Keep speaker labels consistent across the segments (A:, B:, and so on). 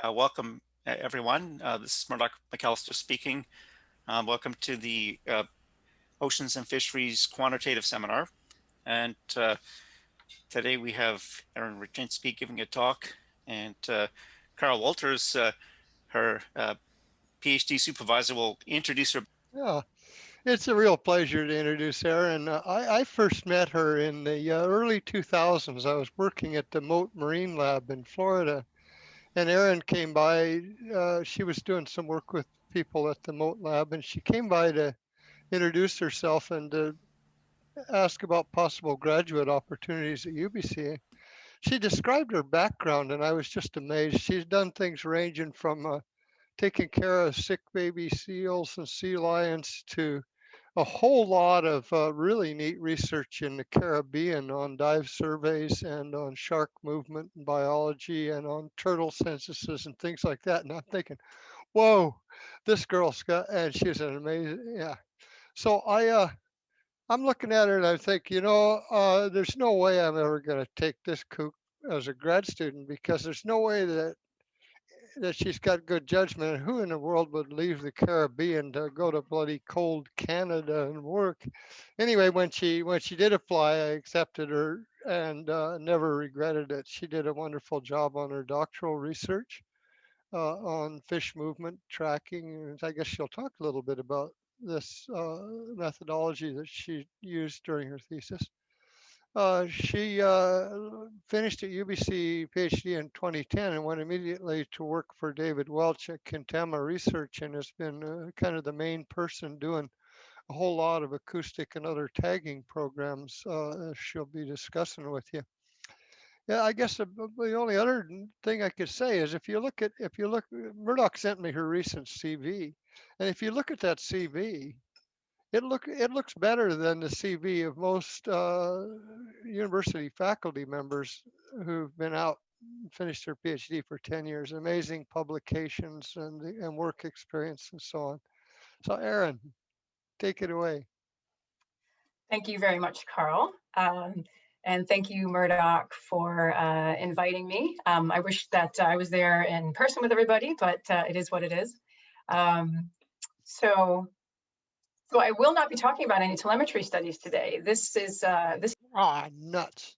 A: Welcome, everyone. This is Murdoch McAllister speaking. Welcome to the Oceans and Fisheries Quantitative Seminar. And today we have Erin Rechisky giving a talk, and Carl Walters, her PhD supervisor, will introduce her.
B: Yeah, it's a real pleasure to introduce Erin. I first met her in the early 2000s. I was working at the Moat Marine Lab in Florida, and Erin came by. She was doing some work with people at the Moat Lab, and she came by to introduce herself and to ask about possible graduate opportunities at UBC. She described her background, and I was just amazed. She's done things ranging from taking care of sick baby seals and sea lions to a whole lot of really neat research in the Caribbean on dive surveys and on shark movement and biology and on turtle censuses and things like that. And I'm thinking, whoa, this girl's got, and she's an amazing, yeah. So I'm looking at her and I think, there's no way I'm ever going to take this kook as a grad student because there's no way that she's got good judgment. And who in the world would leave the Caribbean to go to bloody cold Canada and work? Anyway, when she did apply, I accepted her and never regretted it. She did a wonderful job on her doctoral research on fish movement tracking. And I guess she'll talk a little bit about this methodology that she used during her thesis. She finished at UBC PhD in 2010 and went immediately to work for David Welch at Kintama Research and has been kind of the main person doing a whole lot of acoustic and other tagging programs she'll be discussing with you. Yeah, I guess the only other thing I could say is if you look, Murdoch sent me her recent CV, and if you look at that CV, it looks better than the CV of most university faculty members who've been out and finished their PhD for 10 years. Amazing publications and work experience and so on. So Erin, take it away.
C: Thank you very much, Carl. And thank you, Murdoch, for inviting me. I wish that I was there in person with everybody, but it is what it is. So I will not be talking about any telemetry studies today. This is this.
B: Ah, nuts.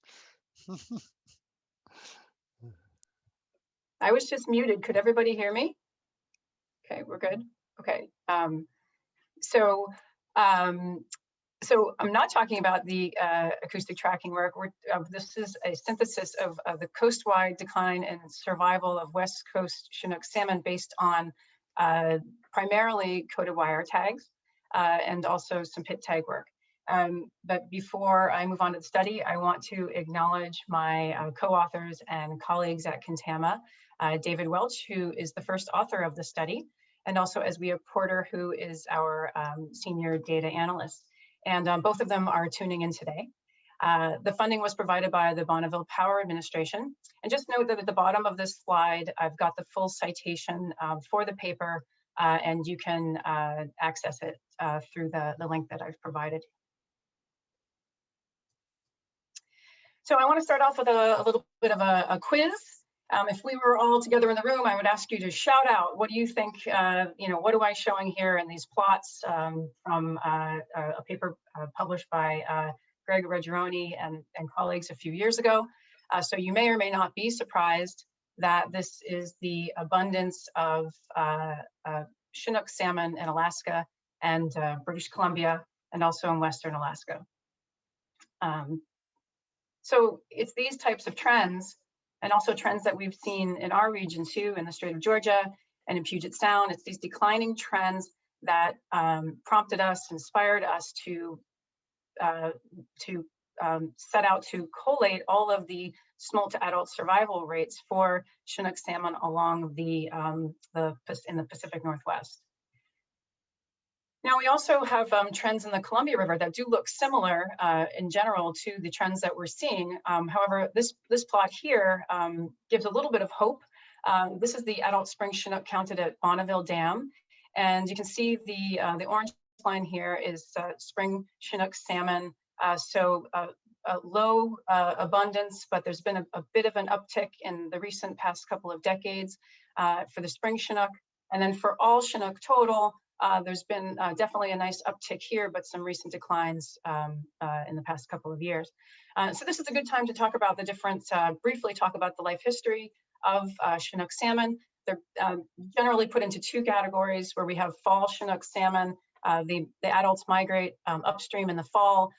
C: I was just muted. Could everybody hear me? Okay, we're good. Okay. So I'm not talking about the acoustic tracking work. This is a synthesis of the coast-wide decline and survival of West Coast Chinook salmon based on primarily coded wire tags and also some pit tag work. But before I move on to the study, I want to acknowledge my co-authors and colleagues at Kintama, David Welch, who is the first author of the study, and also Eswia Porter, who is our senior data analyst. And both of them are tuning in today. The funding was provided by the Bonneville Power Administration. And just note that at the bottom of this slide, I've got the full citation for the paper, and you can access it through the link that I've provided. So I want to start off with a little bit of a quiz. If we were all together in the room, I would ask you to shout out, what do you think, what am I showing here in these plots from a paper published by Greg Reggiaroni and colleagues a few years ago. So you may or may not be surprised that this is the abundance of Chinook salmon in Alaska and British Columbia, and also in Western Alaska. So it's these types of trends, and also trends that we've seen in our region too, in the Strait of Georgia and in Puget Sound. It's these declining trends that prompted us, inspired us to set out to collate all of the smolt to adult survival rates for Chinook salmon along in the Pacific Northwest. Now, we also have trends in the Columbia River that do look similar in general to the trends that we're seeing. However, this plot here gives a little bit of hope. This is the adult spring Chinook counted at Bonneville Dam. And you can see the orange line here is spring Chinook salmon. So low abundance, but there's been a bit of an uptick in the recent past couple of decades for the spring Chinook. And then for all Chinook total, there's been definitely a nice uptick here, but some recent declines in the past couple of years. So this is a good time to talk about the different, briefly talk about the life history of Chinook salmon. They're generally put into two categories where we have fall Chinook salmon. The adults migrate upstream in the fall.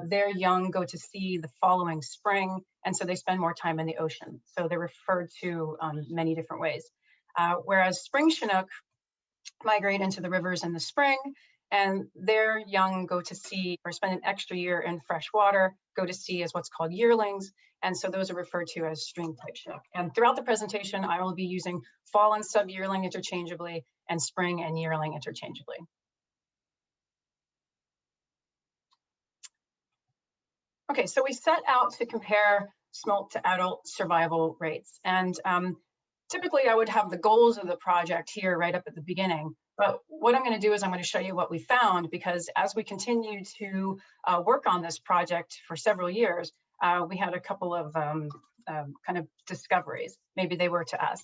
C: Their young go to sea the following spring, and so they spend more time in the ocean. So they're referred to many different ways. Whereas spring Chinook migrate into the rivers in the spring, and their young go to sea or spend an extra year in fresh water, go to sea as what's called yearlings, and so those are referred to as stream type Chinook. And throughout the presentation, I will be using fall and sub-yearling interchangeably and spring and yearling interchangeably. Okay, so we set out to compare smolt to adult survival rates. And typically I would have the goals of the project here right up at the beginning. But what I'm going to do is I'm going to show you what we found, because as we continue to work on this project for several years, we had a couple of kind of discoveries. Maybe they were to us.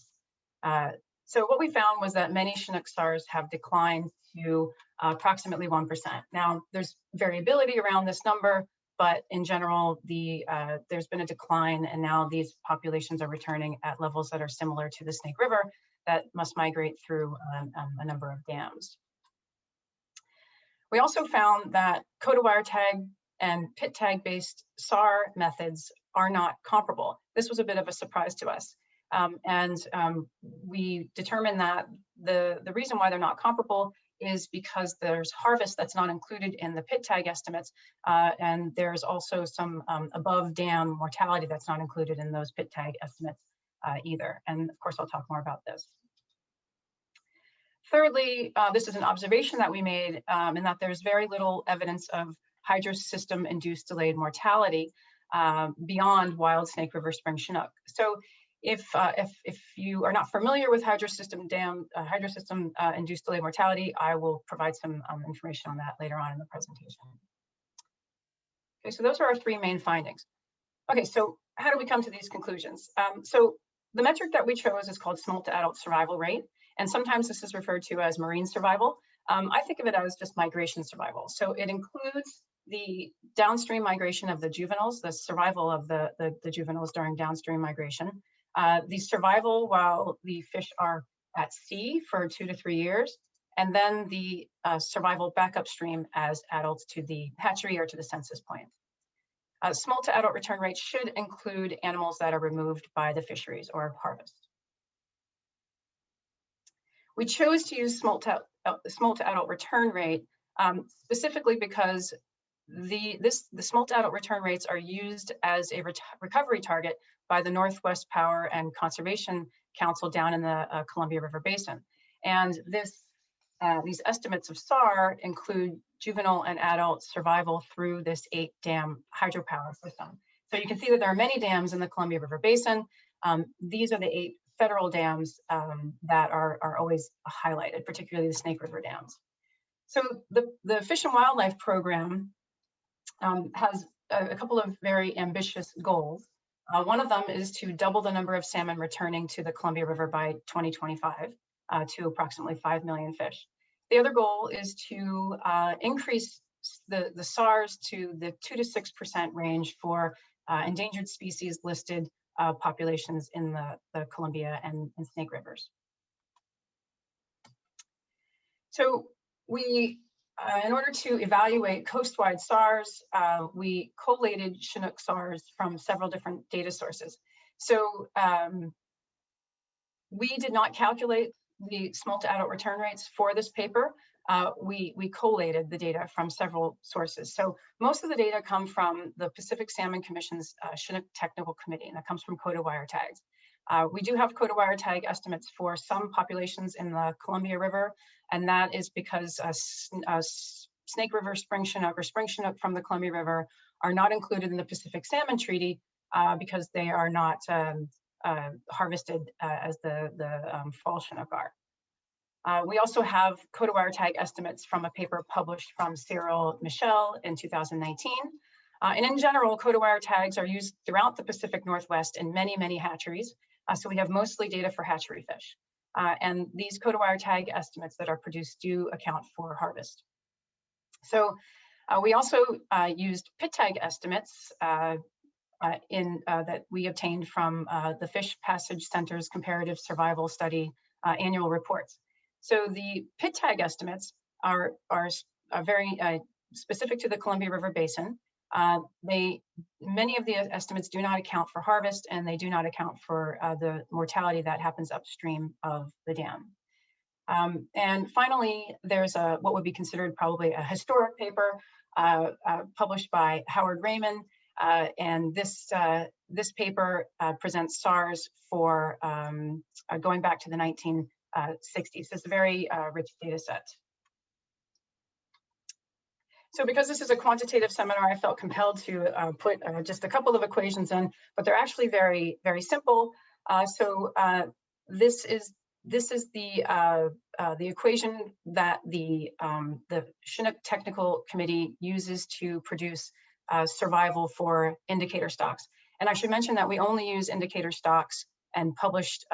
C: So what we found was that many Chinook SARs have declined to approximately 1%. Now, there's variability around this number, but in general, there's been a decline, and now these populations are returning at levels that are similar to the Snake River that must migrate through a number of dams. We also found that code-wire tag and pit tag based SAR methods are not comparable. This was a bit of a surprise to us. We determined that the reason why they're not comparable is because there's harvest that's not included in the pit tag estimates, and there's also some above dam mortality that's not included in those pit tag estimates either. And of course, I'll talk more about this. Thirdly, this is an observation that we made in that there's very little evidence of hydrosystem-induced delayed mortality beyond wild Snake River spring Chinook. So if you are not familiar with hydrosystem-induced delayed mortality, I will provide some information on that later on in the presentation. Okay, so those are our three main findings. Okay, so how do we come to these conclusions? So the metric that we chose is called smolt to adult survival rate, and sometimes this is referred to as marine survival. I think of it as just migration survival. So it includes the downstream migration of the juveniles, the survival of the juveniles during downstream migration, the survival while the fish are at sea for 2 to 3 years, and then the survival back upstream as adults to the hatchery or to the census point. Smolt to adult return rates should include animals that are removed by the fisheries or harvest. We chose to use smolt to adult return rate specifically because the smolt to adult return rates are used as a recovery target by the Northwest Power and Conservation Council down in the Columbia River Basin. And these estimates of SAR include juvenile and adult survival through this 8-dam hydropower system. So you can see that there are many dams in the Columbia River Basin. These are the 8 federal dams that are always highlighted, particularly the Snake River dams. So the Fish and Wildlife Program has a couple of very ambitious goals. One of them is to double the number of salmon returning to the Columbia River by 2025 to approximately 5 million fish. The other goal is to increase the SARs to the 2 to 6% range for endangered species listed populations in the Columbia and Snake Rivers. So we, in order to evaluate coastwide SARs, we collated Chinook SARs from several different data sources. So we did not calculate the smolt to adult return rates for this paper. We collated the data from several sources. So most of the data come from the Pacific Salmon Commission's Chinook Technical Committee, and that comes from code-wire tags. We do have code-wire tag estimates for some populations in the Columbia River, and that is because Snake River spring Chinook or spring Chinook from the Columbia River are not included in the Pacific Salmon Treaty because they are not harvested as the fall Chinook are. We also have code-wire tag estimates from a paper published from Cyril Michel in 2019. And in general, coded-wire tags are used throughout the Pacific Northwest in many, many hatcheries. So we have mostly data for hatchery fish. And these coded-wire tag estimates that are produced do account for harvest. So we also used pit tag estimates that we obtained from the Fish Passage Center's Comparative Survival Study annual reports. So the pit tag estimates are very specific to the Columbia River Basin. Many of the estimates do not account for harvest, and they do not account for the mortality that happens upstream of the dam. And finally, there's what would be considered probably a historic paper published by Howard Raymond. And this paper presents SARs for going back to the 1960s. It's a very rich data set. So because this is a quantitative seminar, I felt compelled to put just a couple of equations in, but they're actually very, very simple. This is the equation that the Chinook Technical Committee uses to produce survival for indicator stocks. And I should mention that we only use indicator stocks and published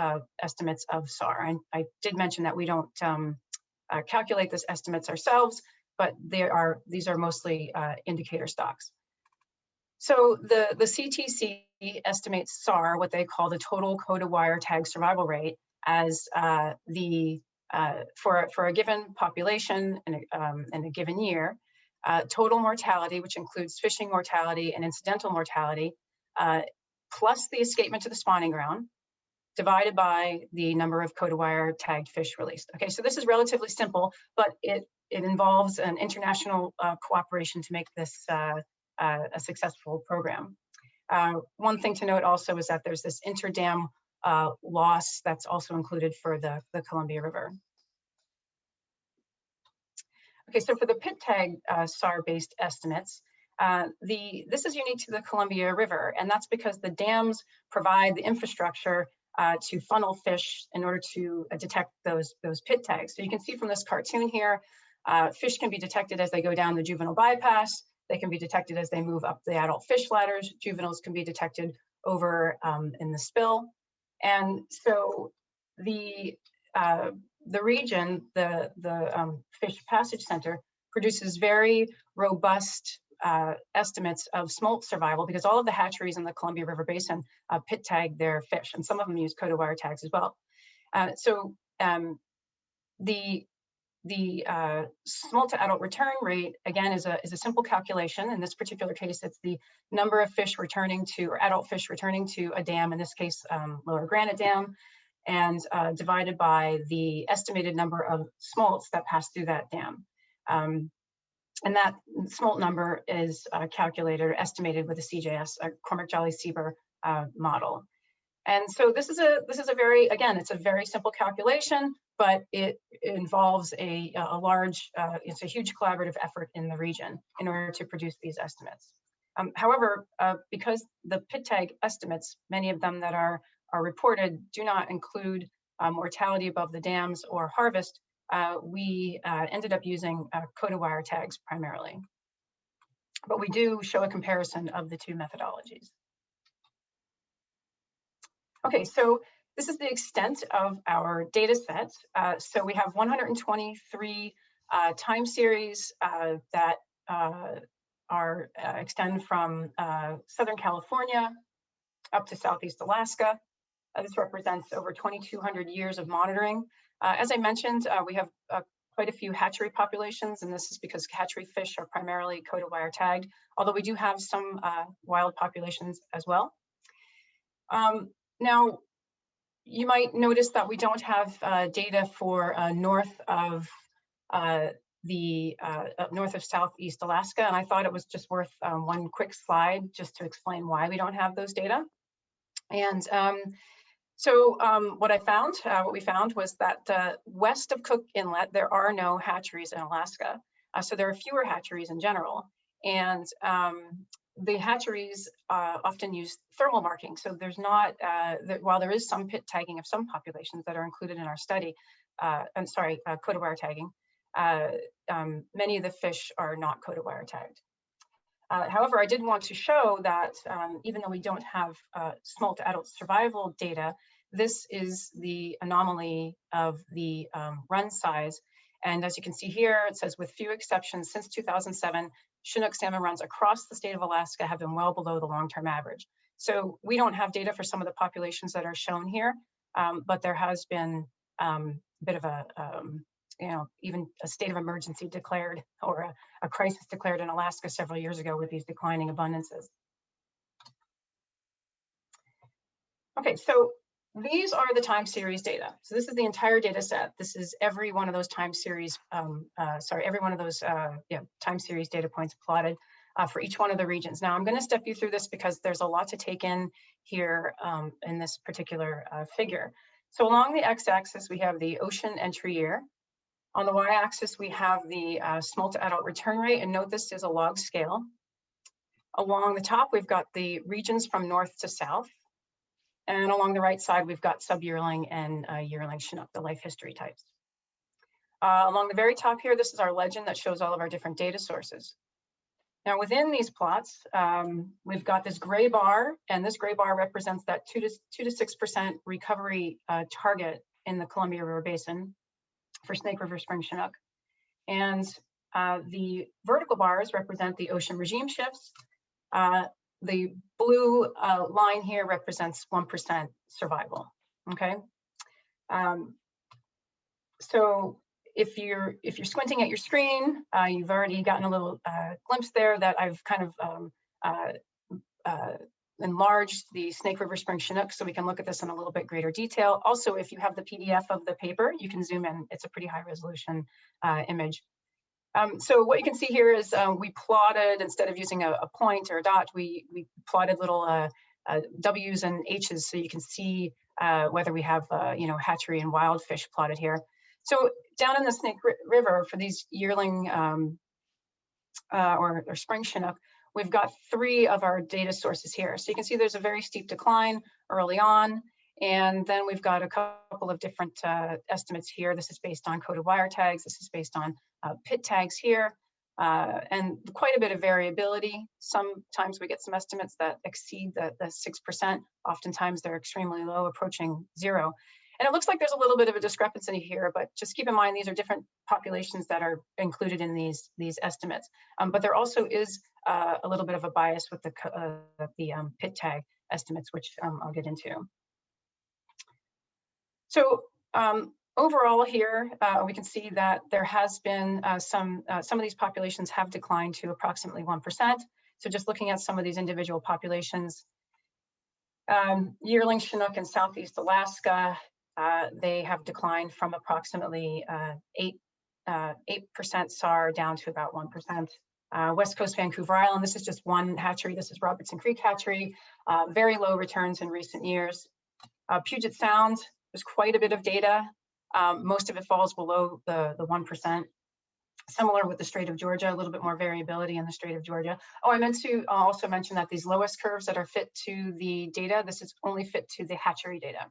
C: estimates of SAR. And I did mention that we don't calculate these estimates ourselves, but these are mostly indicator stocks. So the CTC estimates SAR, what they call the total coded wire tag survival rate, as for a given population in a given year, total mortality, which includes fishing mortality and incidental mortality, plus the escapement to the spawning ground, divided by the number of coded wire tagged fish released. Okay, so this is relatively simple, but it involves an international cooperation to make this a successful program. One thing to note also is that there's this interdam loss that's also included for the Columbia River. Okay, so for the pit tag SAR-based estimates, this is unique to the Columbia River, and that's because the dams provide the infrastructure to funnel fish in order to detect those pit tags. So you can see from this cartoon here, fish can be detected as they go down the juvenile bypass. They can be detected as they move up the adult fish ladders. Juveniles can be detected over in the spill. And so the region, the Fish Passage Center, produces very robust estimates of smolt survival, because all of the hatcheries in the Columbia River Basin pit tag their fish, and some of them use coded wire tags as well. The smolt to adult return rate, again, is a simple calculation. In this particular case, it's the number of fish returning to, or adult fish returning to a dam, in this case, Lower Granite Dam, and divided by the estimated number of smolts that pass through that dam. And that smolt number is calculated or estimated with a CJS, a Cormack-Jolly-Sieber model. And so this is a very, again, it's a very simple calculation, but it involves a large, it's a huge collaborative effort in the region in order to produce these estimates. However, because the pit tag estimates, many of them that are reported, do not include mortality above the dams or harvest, we ended up using coded wire tags primarily. But we do show a comparison of the two methodologies. Okay, so this is the extent of our data set. So we have 123 time series that extend from Southern California up to Southeast Alaska. This represents over 2,200 years of monitoring. As I mentioned, we have quite a few hatchery populations, and this is because hatchery fish are primarily coded wire tagged, although we do have some wild populations as well. Now, you might notice that we don't have data for north of Southeast Alaska, and I thought it was just worth one quick slide just to explain why we don't have those data. And what we found was that west of Cook Inlet, there are no hatcheries in Alaska. So there are fewer hatcheries in general. And the hatcheries often use thermal marking. So there's not, while there is some pit tagging of some populations that are included in our study, coded wire tagging, many of the fish are not coded wire tagged. However, I did want to show that even though we don't have smolt adult survival data, this is the anomaly of the run size. And as you can see here, it says, with few exceptions, since 2007, Chinook salmon runs across the state of Alaska have been well below the long-term average. So we don't have data for some of the populations that are shown here, but there has been a bit of a, even a state of emergency declared, or a crisis declared in Alaska several years ago with these declining abundances. Okay, so these are the time series data. So this is the entire data set. This is every one of those time series, every one of those time series data points plotted for each one of the regions. Now I'm going to step you through this because there's a lot to take in here in this particular figure. So along the x-axis, we have the ocean entry year. On the y-axis, we have the smolt to adult return rate, and note this is a log scale. Along the top, we've got the regions from north to south. And along the right side, we've got sub-yearling and yearling Chinook, the life history types. Along the very top here, this is our legend that shows all of our different data sources. Now within these plots, we've got this gray bar, and this gray bar represents that 2 to 6% recovery target in the Columbia River Basin for Snake River Spring Chinook. And the vertical bars represent the ocean regime shifts. The blue line here represents 1% survival, okay? So if you're squinting at your screen, you've already gotten a little glimpse there that I've kind of enlarged the Snake River Spring Chinook so we can look at this in a little bit greater detail. Also, if you have the PDF of the paper, you can zoom in. It's a pretty high resolution image. So what you can see here is we plotted, instead of using a point or a dot, we plotted little W's and H's so you can see whether we have hatchery and wild fish plotted here. So down in the Snake River for these yearling or spring Chinook, we've got 3 of our data sources here. So you can see there's a very steep decline early on, and then we've got a couple of different estimates here. This is based on coded wire tags. This is based on pit tags here, and quite a bit of variability. Sometimes we get some estimates that exceed the 6%. Oftentimes they're extremely low, approaching 0. And it looks like there's a little bit of a discrepancy here, but just keep in mind these are different populations that are included in these estimates. But there also is a little bit of a bias with the pit tag estimates, which I'll get into. So overall here, we can see that there has been some of these populations have declined to approximately 1%. So just looking at some of these individual populations, yearling Chinook in Southeast Alaska, they have declined from approximately 8% SAR down to about 1%. West Coast Vancouver Island, this is just one hatchery. This is Robertson Creek Hatchery. Very low returns in recent years. Puget Sound, there's quite a bit of data. Most of it falls below the 1%. Similar with the Strait of Georgia, a little bit more variability in the Strait of Georgia. Oh, I meant to also mention that these lowest curves that are fit to the data, this is only fit to the hatchery data.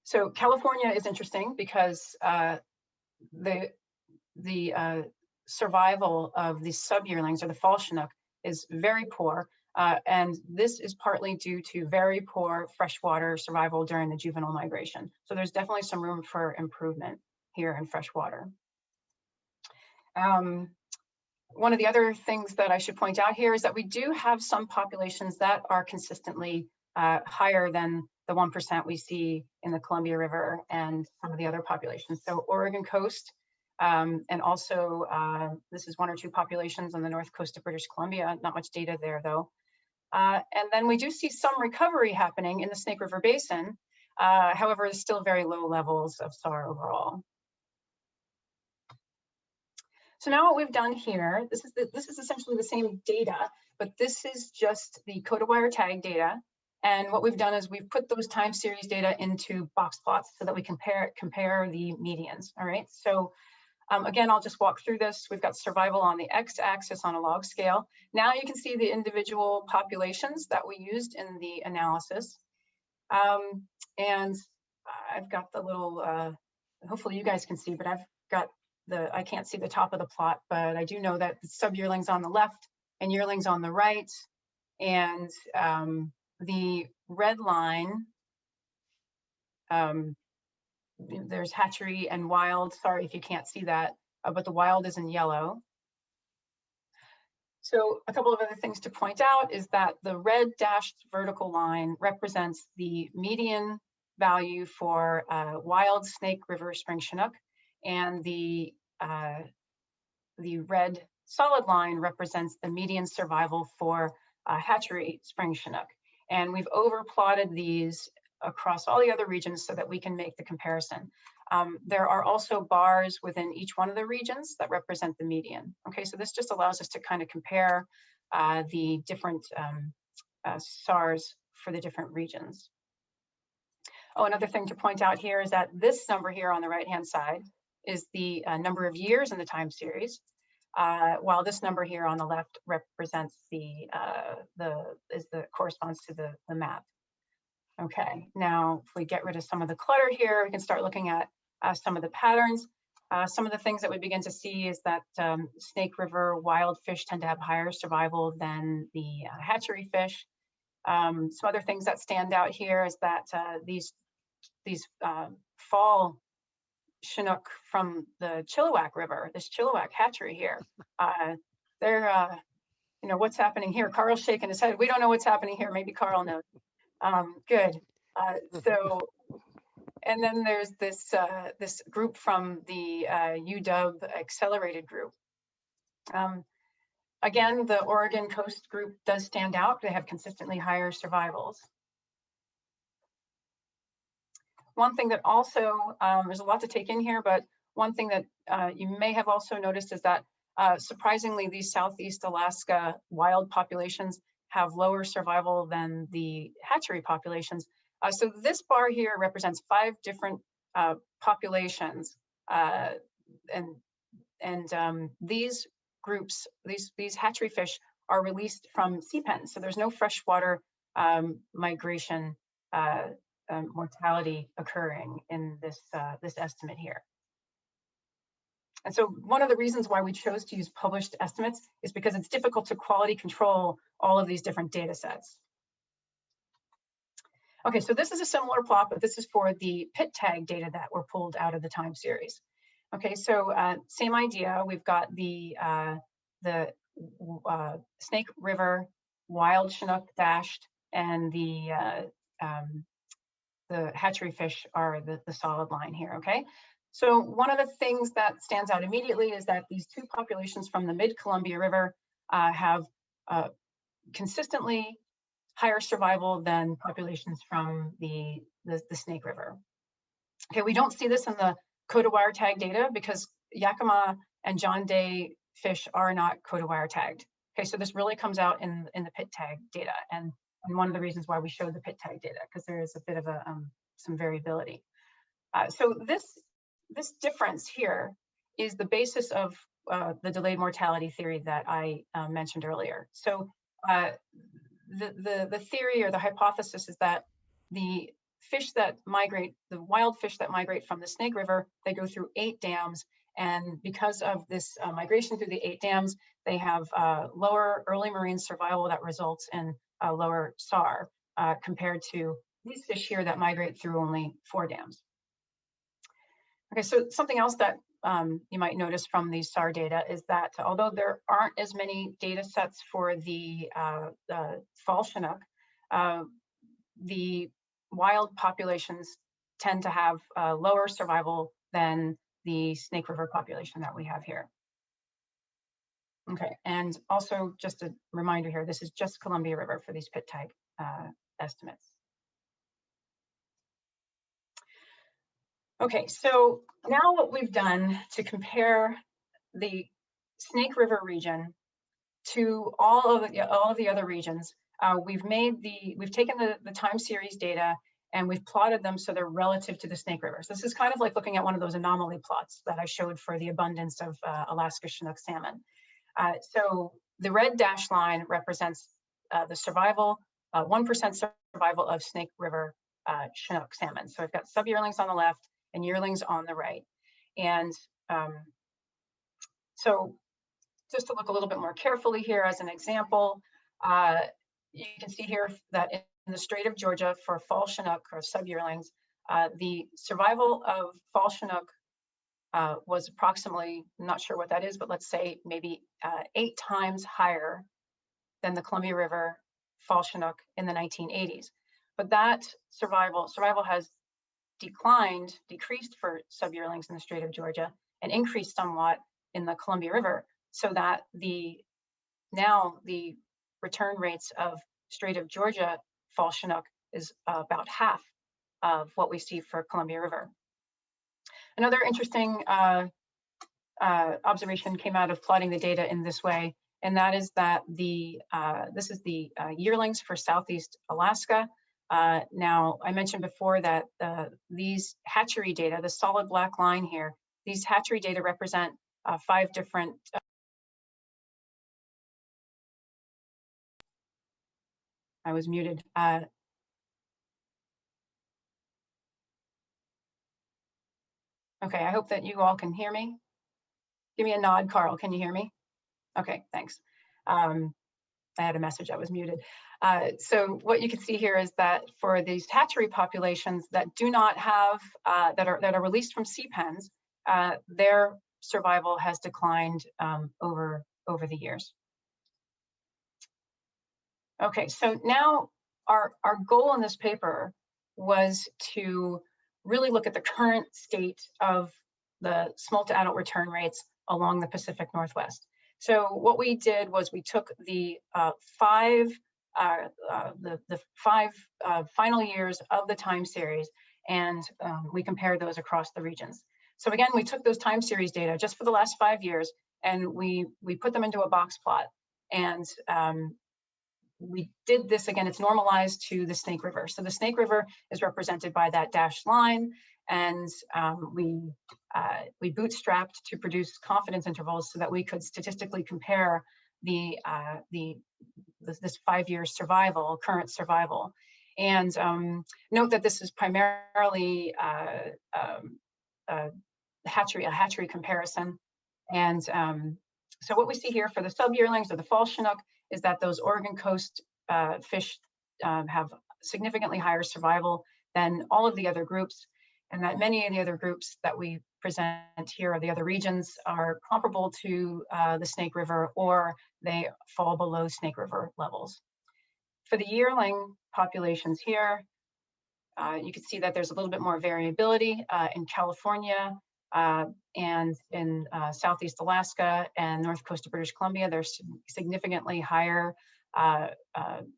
C: So California is interesting because the survival of the sub-yearlings or the fall Chinook is very poor. And this is partly due to very poor freshwater survival during the juvenile migration. So there's definitely some room for improvement here in freshwater. One of the other things that I should point out here is that we do have some populations that are consistently higher than the 1% we see in the Columbia River and some of the other populations. So Oregon coast, and also this is 1 or 2 populations on the north coast of British Columbia. Not much data there though. And then we do see some recovery happening in the Snake River Basin. However, it's still very low levels of SAR overall. So now what we've done here, this is essentially the same data, but this is just the coded wire tag data. And what we've done is we've put those time series data into box plots so that we compare the medians. All right. So again, I'll just walk through this. We've got survival on the x-axis on a log scale. Now you can see the individual populations that we used in the analysis. And I've got the little, hopefully you guys can see, but I've got I can't see the top of the plot, but I do know that the sub-yearlings on the left and yearlings on the right. And the red line, there's hatchery and wild. Sorry if you can't see that, but the wild is in yellow. So a couple of other things to point out is that the red dashed vertical line represents the median value for wild Snake River spring Chinook, and the red solid line represents the median survival for hatchery spring Chinook. And we've overplotted these across all the other regions so that we can make the comparison. There are also bars within each one of the regions that represent the median. Okay, so this just allows us to kind of compare the different SARs for the different regions. Oh, another thing to point out here is that this number here on the right-hand side is the number of years in the time series, while this number here on the left represents corresponds to the map. Okay, now if we get rid of some of the clutter here, we can start looking at some of the patterns. Some of the things that we begin to see is that Snake River wild fish tend to have higher survival than the hatchery fish. Some other things that stand out here is that these fall Chinook from the Chilliwack River, this Chilliwack hatchery here, they're, you know, what's happening here? Carl's shaking his head. We don't know what's happening here. Maybe Carl knows. Good. So, and then there's this this group from the UW accelerated group. Again, the Oregon Coast group does stand out. They have consistently higher survivals. One thing that also, there's a lot to take in here, but one thing that you may have also noticed is that surprisingly, these Southeast Alaska wild populations have lower survival than the hatchery populations. So this bar here represents 5 different populations, and these groups, these hatchery fish are released from sea pens. So there's no freshwater migration mortality occurring in this this estimate here. And so one of the reasons why we chose to use published estimates is because it's difficult to quality control all of these different data sets. Okay, so this is a similar plot, but this is for the pit tag data that were pulled out of the time series. Okay, so same idea. We've got the Snake River wild Chinook dashed, and the hatchery fish are the solid line here. Okay. So one of the things that stands out immediately is that these 2 populations from the mid-Columbia River have consistently higher survival than populations from the Snake River. Okay, we don't see this in the code wire tag data because Yakima and John Day fish are not code wire tagged. Okay, so this really comes out in the pit tag data, and one of the reasons why we showed the pit tag data, because there is a bit of some variability. So this difference here is the basis of the delayed mortality theory that I mentioned earlier. So the theory or the hypothesis is that the fish that migrate, the wild fish that migrate from the Snake River, they go through 8 dams. And because of this migration through the 8 dams, they have lower early marine survival that results in a lower SAR compared to these fish here that migrate through only 4 dams. Okay, so something else that you might notice from these SAR data is that although there aren't as many data sets for the fall Chinook, the wild populations tend to have lower survival than the Snake River population that we have here. Okay, and also just a reminder here, this is just Columbia River for these pit tag estimates. Okay, so now what we've done to compare the Snake River region to all of the other regions, we've taken the time series data and we've plotted them so they're relative to the Snake River. So this is kind of like looking at one of those anomaly plots that I showed for the abundance of Alaska Chinook salmon. So the red dashed line represents the survival, 1% survival of Snake River Chinook salmon. So I've got sub-yearlings on the left and yearlings on the right. And So just to look a little bit more carefully here as an example, you can see here that in the Strait of Georgia for fall Chinook or sub-yearlings, the survival of fall Chinook was approximately, I'm not sure what that is, but let's say maybe 8 times higher than the Columbia River fall Chinook in the 1980s. But that survival has decreased for sub-yearlings in the Strait of Georgia and increased somewhat in the Columbia River, so that now the return rates of Strait of Georgia fall Chinook is about half of what we see for Columbia River. Another interesting observation came out of plotting the data in this way, and that is that this is the yearlings for Southeast Alaska. Now, I mentioned before that these hatchery data, the solid black line here, these hatchery data represent 5 different I was muted. Okay, I hope that you all can hear me. Give me a nod, Carl. Can you hear me? Okay, thanks. I had a message I was muted. So what you can see here is that for these hatchery populations that do not have, that are released from sea pens, their survival has declined over the years. Okay, so now our goal in this paper was to really look at the current state of the smolt to adult return rates along the Pacific Northwest. So what we did was we took the 5 final years of the time series, and we compared those across the regions. So again, we took those time series data just for the last 5 years, and we put them into a box plot. And we did this again, it's normalized to the Snake River. So the Snake River is represented by that dashed line, and we bootstrapped to produce confidence intervals so that we could statistically compare this 5-year survival, current survival. And note that this is primarily a hatchery comparison. And so what we see here for the sub-yearlings or the fall Chinook is that those Oregon coast fish have significantly higher survival than all of the other groups, and that many of the other groups that we present here, or the other regions, are comparable to the Snake River, or they fall below Snake River levels. For the yearling populations here, you can see that there's a little bit more variability in California and in Southeast Alaska and North Coast of British Columbia. There's significantly higher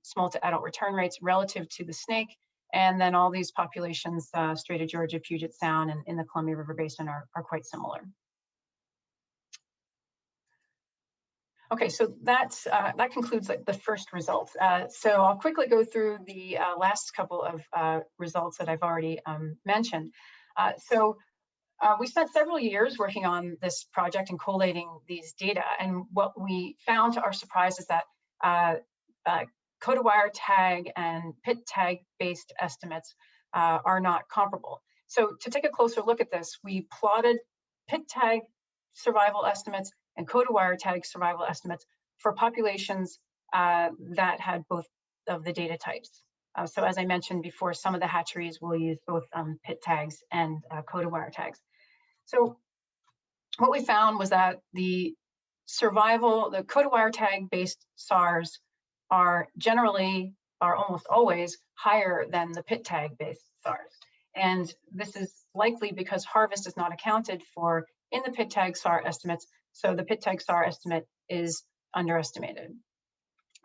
C: smolt to adult return rates relative to the snake. And then all these populations, Strait of Georgia, Puget Sound, and in the Columbia River Basin are quite similar. Okay, so that concludes the first results. So I'll quickly go through the last couple of results that I've already mentioned. We spent several years working on this project and collating these data, and what we found to our surprise is that code-wire tag and pit tag based estimates are not comparable. So to take a closer look at this, we plotted pit tag survival estimates and code-wire tag survival estimates for populations that had both of the data types. So as I mentioned before, some of the hatcheries will use both pit tags and code-wire tags. So what we found was that the code-wire tag based SARs are almost always higher than the pit tag based SARs. And this is likely because harvest is not accounted for in the pit tag SAR estimates, so the pit tag SAR estimate is underestimated.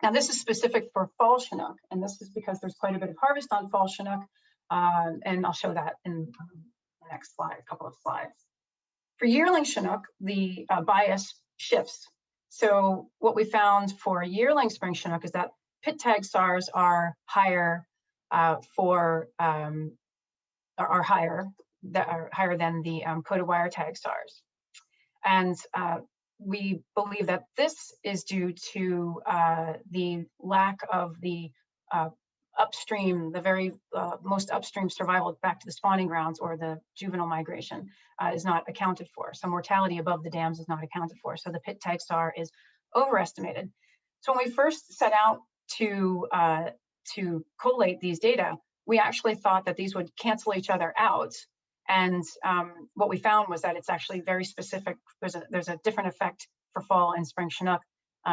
C: Now this is specific for fall Chinook, and this is because there's quite a bit of harvest on fall Chinook, and I'll show that in the next slide, a couple of slides. For yearling Chinook, the bias shifts. So what we found for yearling spring Chinook is that pit tag SARs are higher higher than the code-wire tag SARs. And we believe that this is due to the lack of the upstream, the very most upstream survival back to the spawning grounds or the juvenile migration is not accounted for. So mortality above the dams is not accounted for. So the pit tag SAR is overestimated. So when we first set out to collate these data, we actually thought that these would cancel each other out. And what we found was that it's actually very specific. There's a different effect for fall and spring Chinook.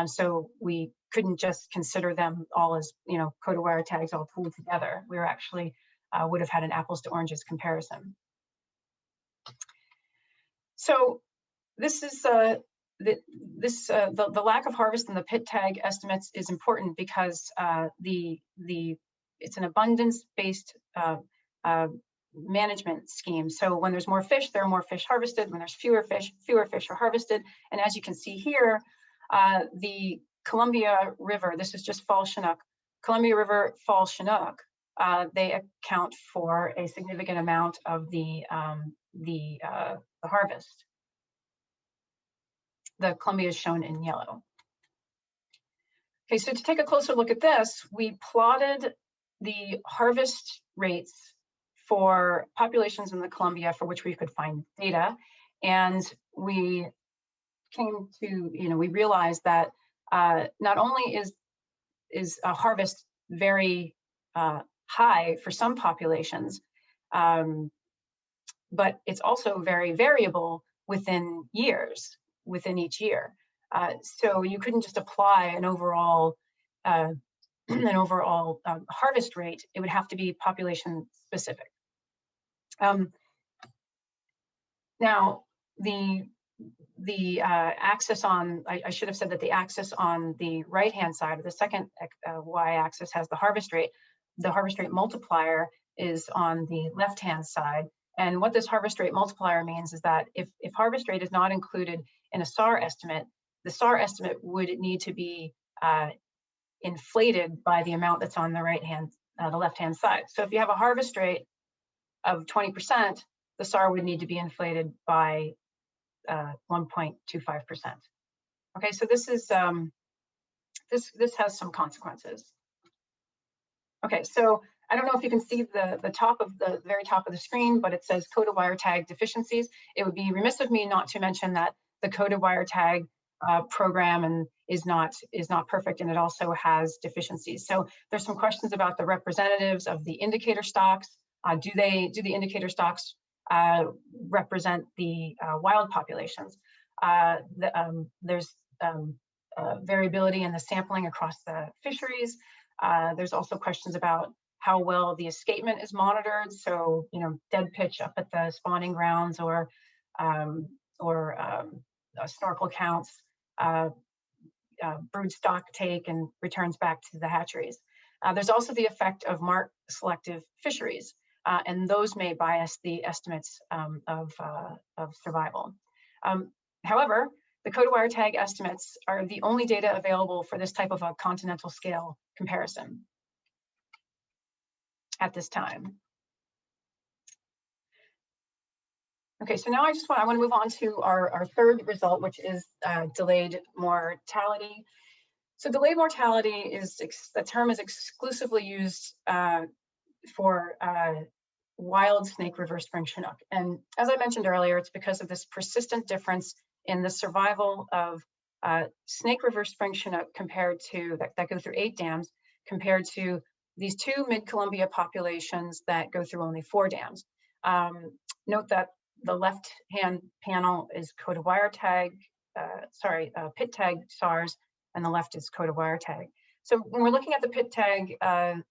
C: So we couldn't just consider them all as, coated wire tags all pooled together. We were actually would have had an apples to oranges comparison. So this is the lack of harvest in the pit tag estimates is important because it's an abundance-based management scheme. So when there's more fish, there are more fish harvested. When there's fewer fish are harvested. And as you can see here, the Columbia River, this is just fall Chinook, Columbia River fall Chinook, they account for a significant amount of the harvest. The Columbia is shown in yellow. Okay, so to take a closer look at this, we plotted the harvest rates for populations in the Columbia for which we could find data. And we came to, we realized that not only is a harvest very high for some populations, but it's also very variable within years, within each year. So you couldn't just apply an overall harvest rate. It would have to be population specific. Now, the axis on, I should have said that the axis on the right-hand side, of the second y-axis has the harvest rate. The harvest rate multiplier is on the left-hand side. And what this harvest rate multiplier means is that if harvest rate is not included in a SAR estimate, the SAR estimate would need to be inflated by the amount that's on the the left-hand side. So if you have a harvest rate of 20%, the SAR would need to be inflated by 1.25%. Okay, so this is this has some consequences. Okay, so I don't know if you can see the very top of the screen, but it says coated wire tag deficiencies. It would be remiss of me not to mention that the coated wire tag program is not perfect, and it also has deficiencies. So there's some questions about the representatives of the indicator stocks. Do the indicator stocks represent the wild populations? There's variability in the sampling across the fisheries. There's also questions about how well the escapement is monitored. So, dead pitch up at the spawning grounds or snorkel counts, brood stock take and returns back to the hatcheries. There's also the effect of mark selective fisheries, and those may bias the estimates of survival. However, the coated wire tag estimates are the only data available for this type of a continental scale comparison at this time. Okay, so now I want to move on to our third result, which is delayed mortality. So delayed mortality is the term is exclusively used for wild Snake River spring Chinook. And as I mentioned earlier, it's because of this persistent difference in the survival of Snake River spring Chinook compared to, that go through 8 dams, compared to these 2 mid-Columbia populations that go through only 4 dams. Note that the left-hand panel is coated wire tag, pit tag SARs, and the left is coated wire tag. So when we're looking at the pit tag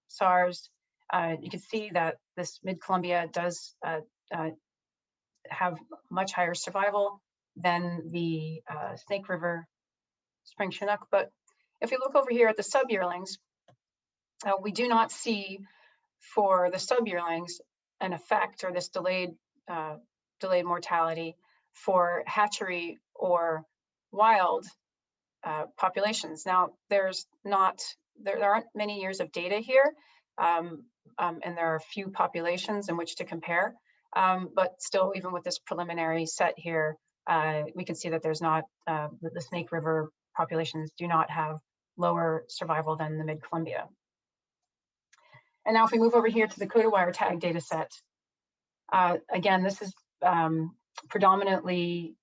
C: SARs, you can see that this mid-Columbia does have much higher survival than the Snake River spring Chinook. But if we look over here at the sub-yearlings, we do not see for the sub-yearlings an effect or this delayed mortality for hatchery or wild populations. Now, there aren't many years of data here, and there are a few populations in which to compare. But still, even with this preliminary set here, we can see that there's not, the Snake River populations do not have lower survival than the mid-Columbia. And now if we move over here to the coded-wire tag data set, again, this is predominantly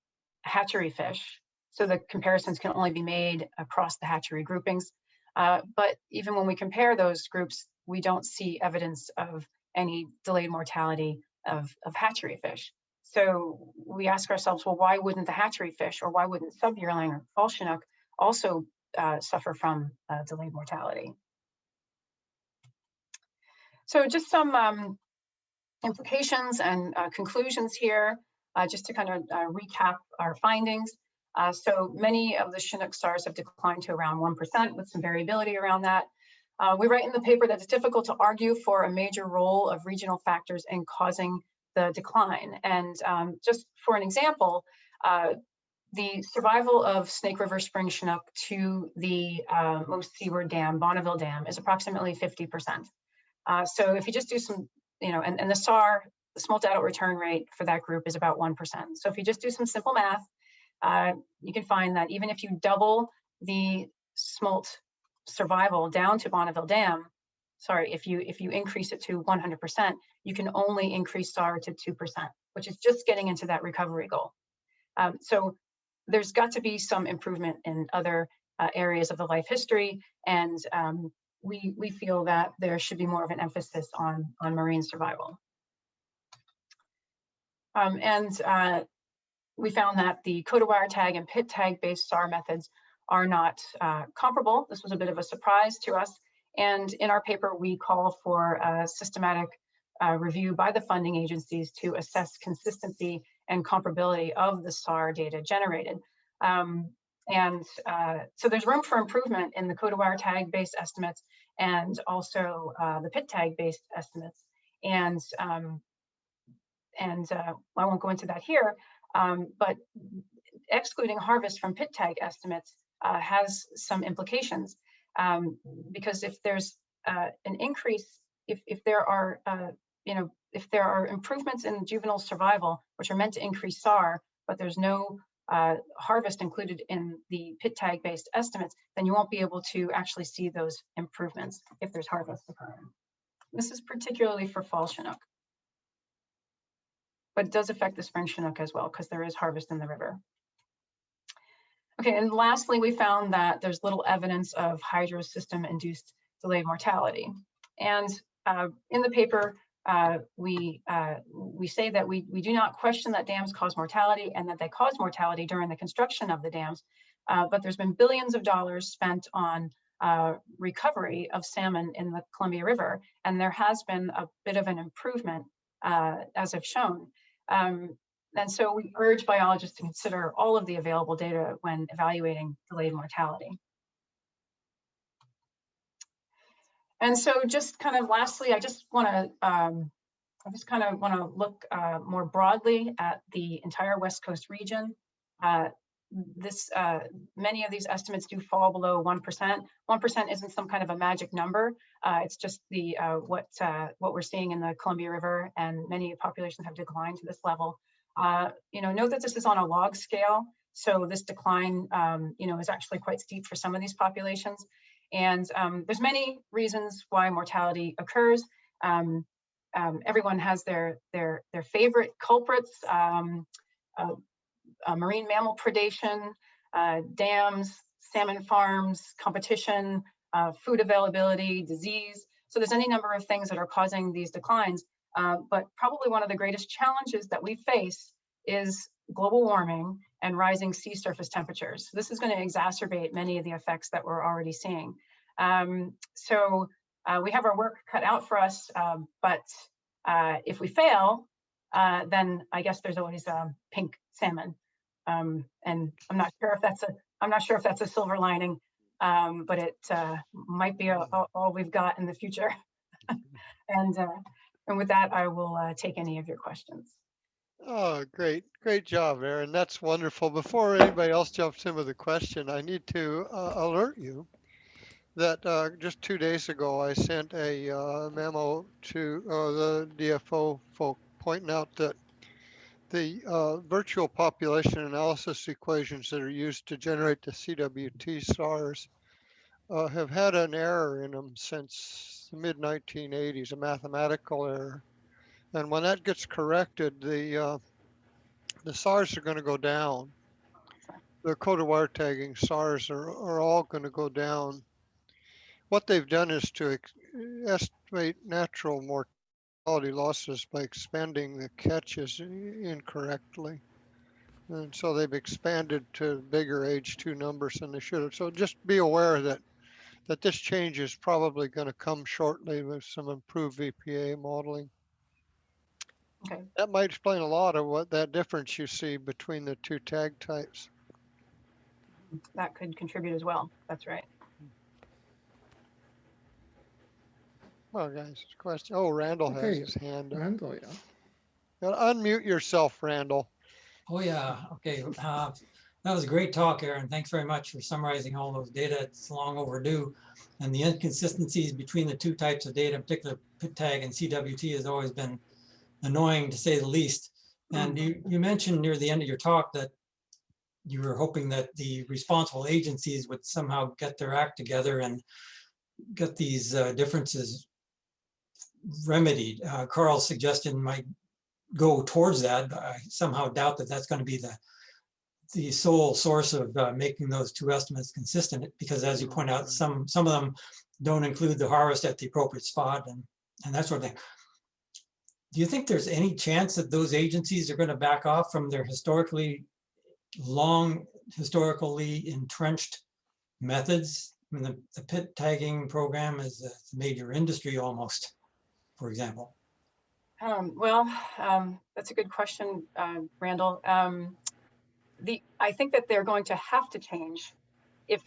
C: hatchery fish. So the comparisons can only be made across the hatchery groupings. But even when we compare those groups, we don't see evidence of any delayed mortality of hatchery fish. So we ask ourselves, well, why wouldn't the hatchery fish, or why wouldn't sub-yearling or fall Chinook also suffer from delayed mortality? So just some implications and conclusions here, just to kind of recap our findings. So many of the Chinook SARs have declined to around 1% with some variability around that. We write in the paper that it's difficult to argue for a major role of regional factors in causing the decline. And just for an example, the survival of Snake River Spring Chinook to the most seaward dam, Bonneville Dam, is approximately 50%. So if you just do some, and the SAR, the smolt adult return rate for that group is about 1%. So if you just do some simple math, you can find that even if you double the smolt survival down to Bonneville Dam, if you increase it to 100%, you can only increase SAR to 2%, which is just getting into that recovery goal. So there's got to be some improvement in other areas of the life history, and we feel that there should be more of an emphasis on marine survival. We found that the coded-wire tag and pit tag based SAR methods are not comparable. This was a bit of a surprise to us. And in our paper, we call for a systematic review by the funding agencies to assess consistency and comparability of the SAR data generated. So there's room for improvement in the coded-wire tag based estimates and also the pit tag based estimates. And I won't go into that here, but excluding harvest from pit tag estimates has some implications, because if there's an increase, if there are improvements in juvenile survival, which are meant to increase SAR, but there's no harvest included in the pit tag based estimates, then you won't be able to actually see those improvements if there's harvest occurring. This is particularly for fall Chinook, but it does affect the spring Chinook as well because there is harvest in the river. Okay, and lastly, we found that there's little evidence of hydrosystem-induced delayed mortality. And in the paper, we say that we do not question that dams cause mortality and that they cause mortality during the construction of the dams, but there's been billions of dollars spent on recovery of salmon in the Columbia River, and there has been a bit of an improvement, as I've shown. And so we urge biologists to consider all of the available data when evaluating delayed mortality. And so just kind of lastly, I just kind of want to look more broadly at the entire West Coast region. Many of these estimates do fall below 1%. 1% isn't some kind of a magic number. It's just the what we're seeing in the Columbia River, and many populations have declined to this level. Note that this is on a log scale, so this decline, is actually quite steep for some of these populations. And there's many reasons why mortality occurs. Everyone has their favorite culprits. Marine mammal predation, dams, salmon farms, competition, food availability, disease. So there's any number of things that are causing these declines. But probably one of the greatest challenges that we face is global warming and rising sea surface temperatures. This is going to exacerbate many of the effects that we're already seeing. So we have our work cut out for us, but if we fail, then I guess there's always pink salmon. And I'm not sure if that's a silver lining, but it might be all we've got in the future. And with that, I will take any of your questions.
B: Oh, great job, Erin. That's wonderful. Before anybody else jumps in with a question, I need to alert you that just 2 days ago, I sent a memo to the DFO folk pointing out that the virtual population analysis equations that are used to generate the CWT SARs have had an error in them since the mid 1980s, a mathematical error. And when that gets corrected, the SARs are going to go down. The coded wire tagging SARs are all going to go down. What they've done is to estimate natural mortality losses by expanding the catches incorrectly. And so they've expanded to bigger age 2 numbers than they should have. So just be aware that this change is probably going to come shortly with some improved VPA modeling.
C: Okay.
B: That might explain a lot of what that difference you see between the two tag types.
C: That could contribute as well. That's right.
B: Well, guys, question. Oh, Randall has
D: Okay,
B: his hand up.
D: Randall, yeah.
B: Unmute yourself, Randall.
E: Oh, yeah. Okay. That was a great talk, Erin. Thanks very much for summarizing all those data. It's long overdue. And the inconsistencies between the two types of data, in particular pit tag and CWT, has always been annoying to say the least. And you mentioned near the end of your talk that you were hoping that the responsible agencies would somehow get their act together and get these differences remedied. Carl's suggestion might go towards that. I somehow doubt that that's going to be the sole source of making those two estimates consistent, because as you point out, some of them don't include the harvest at the appropriate spot and that sort of thing. Do you think there's any chance that those agencies are going to back off from their historically entrenched methods? I mean, the pit tagging program is a major industry almost, for example.
C: That's a good question, Randall. I think that they're going to have to change if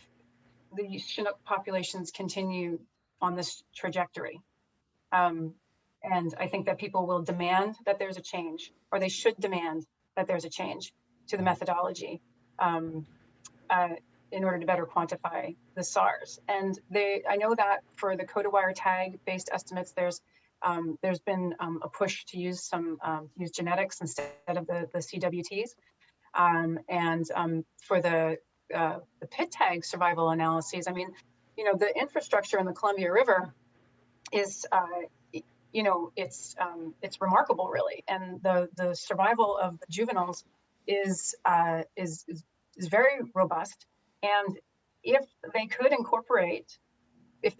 C: the Chinook populations continue on this trajectory. And I think that people will demand that there's a change, or they should demand that there's a change to the methodology in order to better quantify the SARs. And I know that for the coded wire tag based estimates, there's been a push to use use genetics instead of the CWTs. For the pit tag survival analyses, I mean, the infrastructure in the Columbia River is, it's remarkable, really, and the survival of the juveniles is very robust. And if they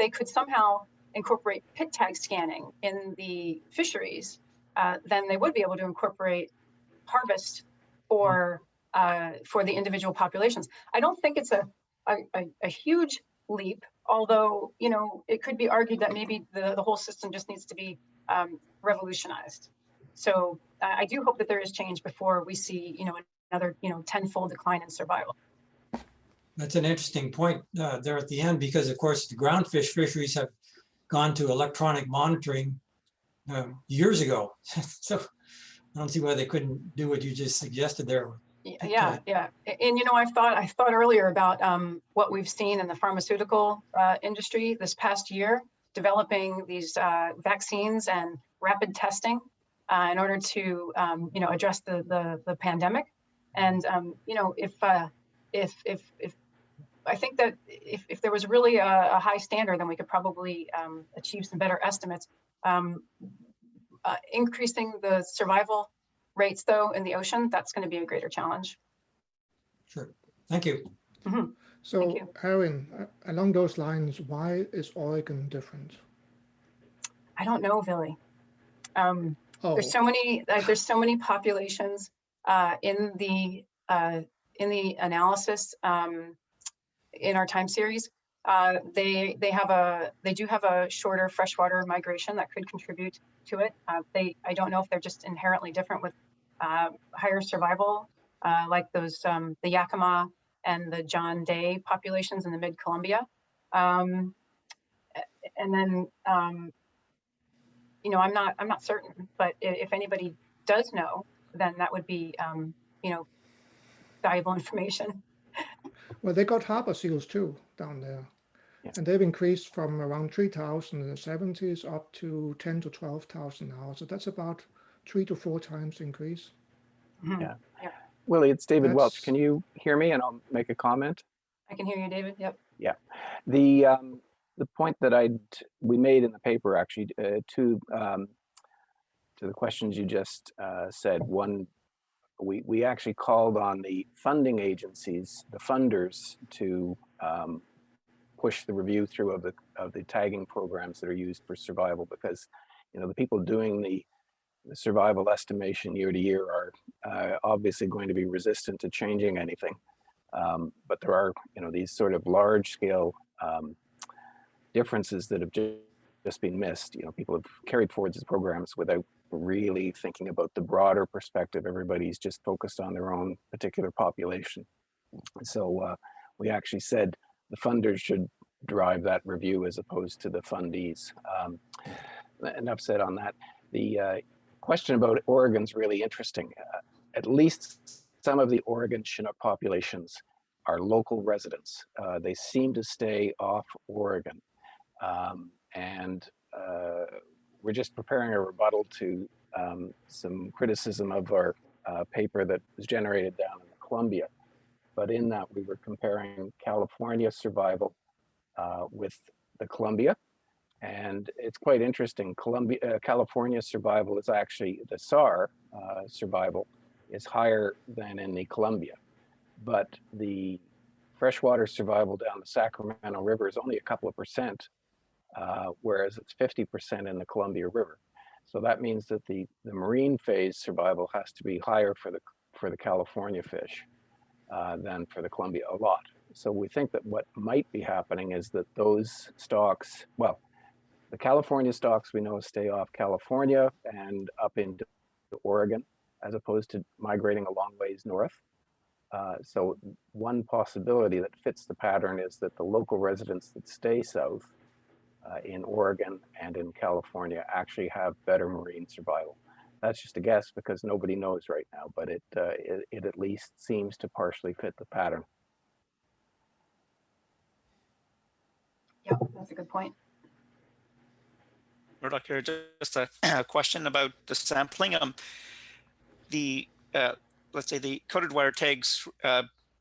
C: could somehow incorporate pit tag scanning in the fisheries, then they would be able to incorporate harvest for the individual populations. I don't think it's a huge leap, although it could be argued that maybe the whole system just needs to be revolutionized. So I do hope that there is change before we see another tenfold decline in survival.
E: That's an interesting point there at the end, because of course the groundfish fisheries have gone to electronic monitoring years ago. So I don't see why they couldn't do what you just suggested there.
C: Yeah. And I thought earlier about what we've seen in the pharmaceutical industry this past year, developing these vaccines and rapid testing in order to address the pandemic. And if I think that if there was really a high standard, then we could probably achieve some better estimates. Increasing the survival rates, though, in the ocean, that's going to be a greater challenge.
E: Sure. Thank you.
C: Mm-hmm.
D: So,
C: Thank you.
D: Erin, along those lines, why is Oregon different?
C: I don't know, Billy. There's so many populations in the analysis in our time series. They do have a shorter freshwater migration that could contribute to it. I don't know if they're just inherently different with higher survival, like those the Yakima and the John Day populations in the mid Columbia. And then I'm not certain, but if anybody does know, then that would be valuable information.
D: Well, they got harbor seals too down there. Yeah. And they've increased from around 3,000 in the 70s up to 10 to 12,000 now. So that's about 3 to 4 times increase.
C: Mm-hmm.
F: Yeah. Willie, it's David Welch. Can you hear me? And I'll make a comment.
C: I can hear you, David. Yep.
F: Yeah. The point that we made in the paper actually to the questions you just said. One, we actually called on the funding agencies, the funders, to push the review through of the tagging programs that are used for survival, because the people doing the survival estimation year to year are obviously going to be resistant to changing anything. But there are these sort of large scale differences that have just been missed. People have carried forward these programs without really thinking about the broader perspective. Everybody's just focused on their own particular population. So we actually said the funders should drive that review as opposed to the fundees. Enough said on that. The question about Oregon's really interesting. At least some of the Oregon Chinook populations are local residents. They seem to stay off Oregon. And we're just preparing a rebuttal to some criticism of our paper that was generated down in Columbia. But in that, we were comparing California survival with the Columbia. And it's quite interesting. California survival is actually, the SAR survival is higher than in the Columbia. But the freshwater survival down the Sacramento River is only a couple of percent, whereas it's 50% in the Columbia River. So that means that the marine phase survival has to be higher for the California fish than for the Columbia, a lot. So we think that what might be happening is that those stocks, well, the California stocks we know stay off California and up into Oregon, as opposed to migrating a long ways north. So one possibility that fits the pattern is that the local residents that stay south in Oregon and in California actually have better marine survival. That's just a guess because nobody knows right now, but it at least seems to partially fit the pattern.
C: Yeah, that's a good point.
A: Murdoch here, just a question about the sampling. Let's say the coated wire tags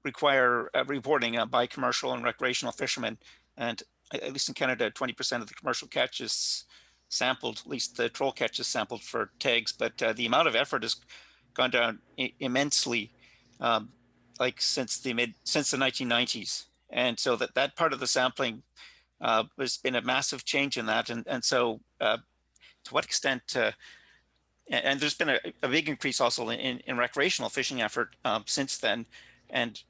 A: require reporting by commercial and recreational fishermen, and at least in Canada, 20% of the commercial catch is sampled, at least the troll catch is sampled for tags, but the amount of effort has gone down immensely, like since the 1990s, and so that part of the sampling there's been a massive change in that, and so to what extent, and there's been a big increase also in recreational fishing effort since then, and